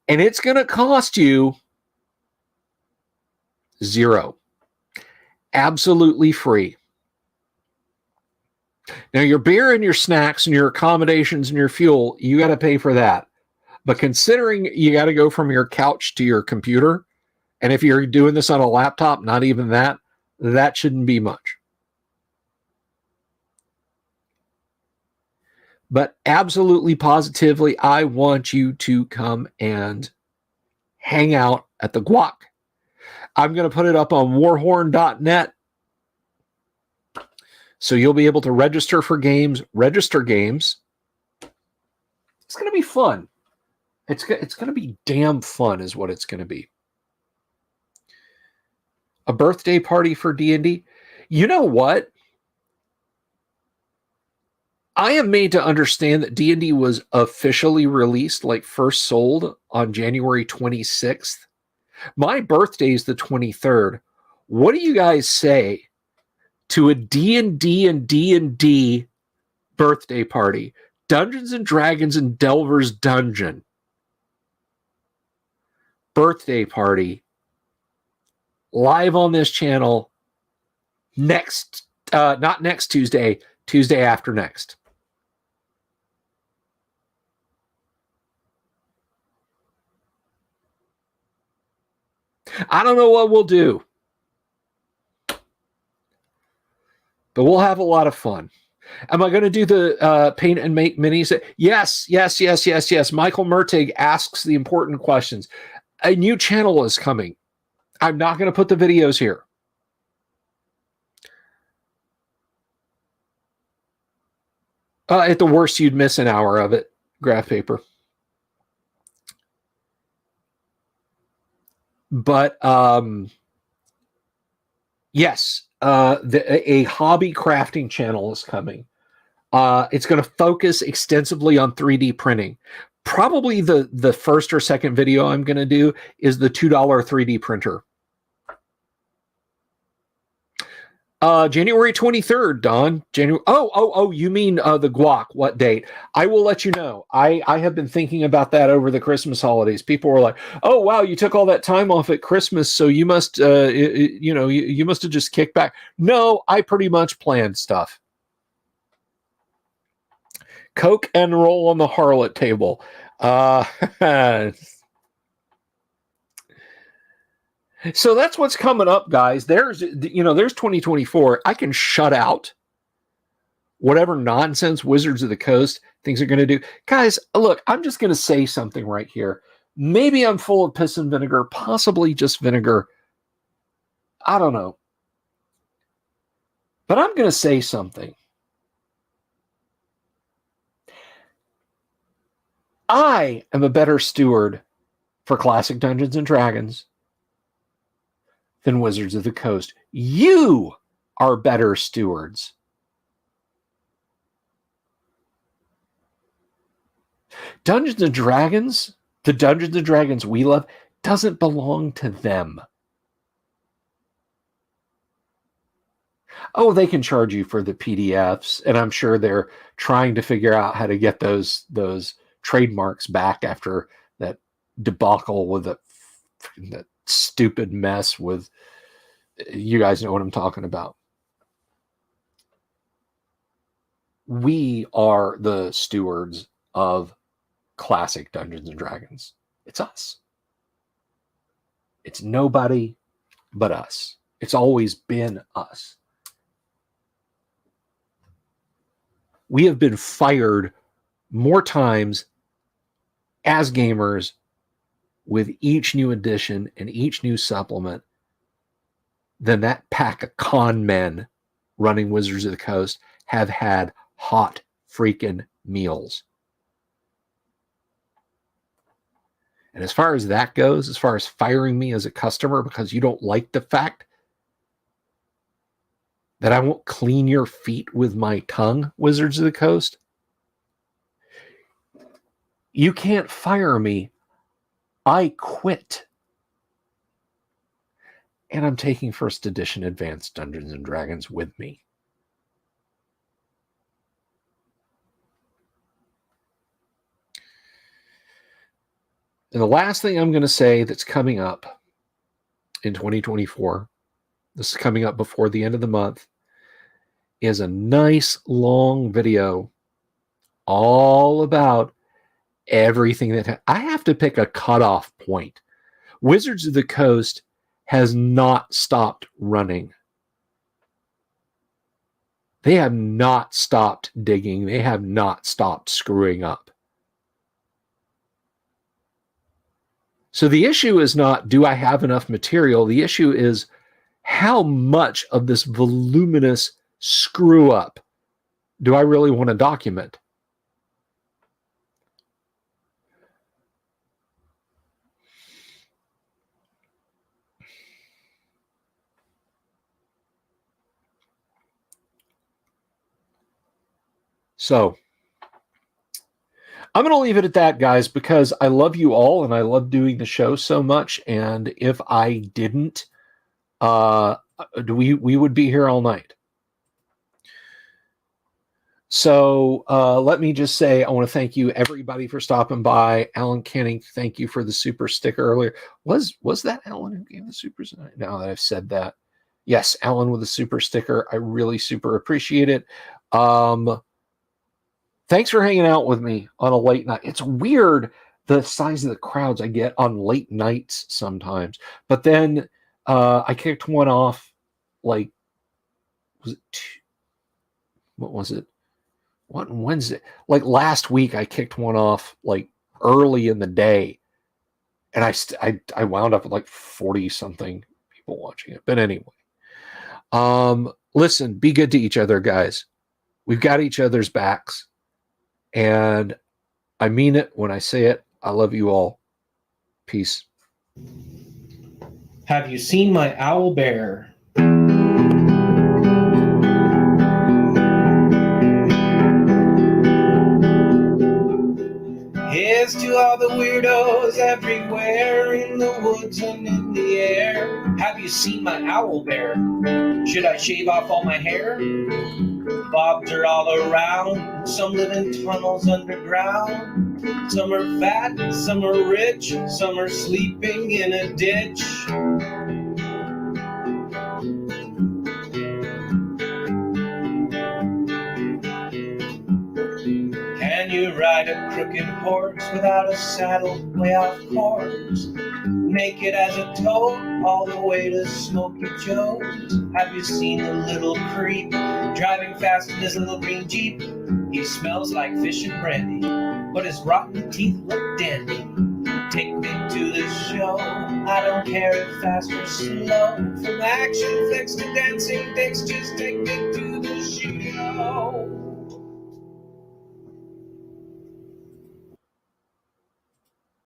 A: And it's going to cost you $0. Absolutely free. Now, your beer and your snacks and your accommodations and your fuel, you got to pay for that. But considering you got to go from your couch to your computer, and if you're doing this on a laptop, not even that, that shouldn't be much. But absolutely, positively, I want you to come and hang out at the Guac. I'm going to put it up on warhorn.net. So you'll be able to register for games, register games. It's going to be fun. It's going to be damn fun is what it's going to be. A birthday party for D&D. You know what? I am made to understand that D&D was officially released, like first sold on January 26th. My birthday is the 23rd. What do you guys say to a D&D and D&D birthday party? Dungeons and Dragons and Delver's Dungeon birthday party live on this channel not next Tuesday, Tuesday after next. I don't know what we'll do, but we'll have a lot of fun. Am I going to do the paint and make minis? Yes. Michael Mertig asks the important questions. A new channel is coming. I'm not going to put the videos here. At the worst, you'd miss an hour of it. Graph paper. But yes, a hobby crafting channel is coming. It's going to focus extensively on 3D printing. Probably the first or second video I'm going to do is the $2 3D printer. January 23rd, Don. You mean the Guac? What date? I will let you know. I have been thinking about that over the Christmas holidays. People were like, "Oh wow, you took all that time off at Christmas, so you must, you must have just kicked back." No, I pretty much planned stuff. Coke and roll on the harlot table. So that's what's coming up, guys. There's 2024. I can shut out whatever nonsense Wizards of the Coast things are going to do. Guys, look, I'm just going to say something right here. Maybe I'm full of piss and vinegar, possibly just vinegar. I don't know. But I'm going to say something. I am a better steward for classic Dungeons and Dragons than Wizards of the Coast. You are better stewards. Dungeons and Dragons, the Dungeons and Dragons we love, doesn't belong to them. Oh, they can charge you for the PDFs, and I'm sure they're trying to figure out how to get those trademarks back after that debacle with that stupid mess with, you guys know what I'm talking about. We are the stewards of classic Dungeons and Dragons. It's us. It's nobody but us. It's always been us. We have been fired more times as gamers with each new edition and each new supplement than that pack of con men running Wizards of the Coast have had hot freaking meals. And as far as that goes, as far as firing me as a customer because you don't like the fact that I won't clean your feet with my tongue, Wizards of the Coast, you can't fire me. I quit. And I'm taking first edition Advanced Dungeons and Dragons with me. And the last thing I'm going to say that's coming up in 2024, this is coming up before the end of the month, is a nice long video all about everything that I have to pick a cutoff point. Wizards of the Coast has not stopped running. They have not stopped digging. They have not stopped screwing up. So the issue is not, do I have enough material? The issue is, how much of this voluminous screw up do I really want to document? So I'm going to leave it at that, guys, because I love you all and I love doing the show so much. And if I didn't, we would be here all night. So let me just say, I want to thank you, everybody, for stopping by. Alan Canning, thank you for the super sticker earlier. Was that Alan who gave the super? Now that I've said that, yes, Alan with the super sticker. I really super appreciate it. Thanks for hanging out with me on a late night. It's weird the size of the crowds I get on late nights sometimes. But then I kicked one off, like, what was it? What Wednesday? Like last week, I kicked one off like early in the day, and I wound up with like 40 something people watching it. But anyway, listen, be good to each other, guys. We've got each other's backs. And I mean it when I say it. I love you all. Peace.
C: Have you seen my owl bear? Here's to all the weirdos everywhere in the woods and in the air. Have you seen my owl bear? Should I shave off all my hair? Bobs are all around. Some live in tunnels underground. Some are fat, some are rich, some are sleeping in a ditch. Can you ride a crooked horse without a saddle way off course? Make it as a toad all the way to Smoky Joe's. Have you seen the little creep driving fast in his little green Jeep? He smells like fish and brandy, but his rotten teeth look dandy. Take me to the show, I don't care if fast or slow. From action flicks to dancing dicks, just take me to the show.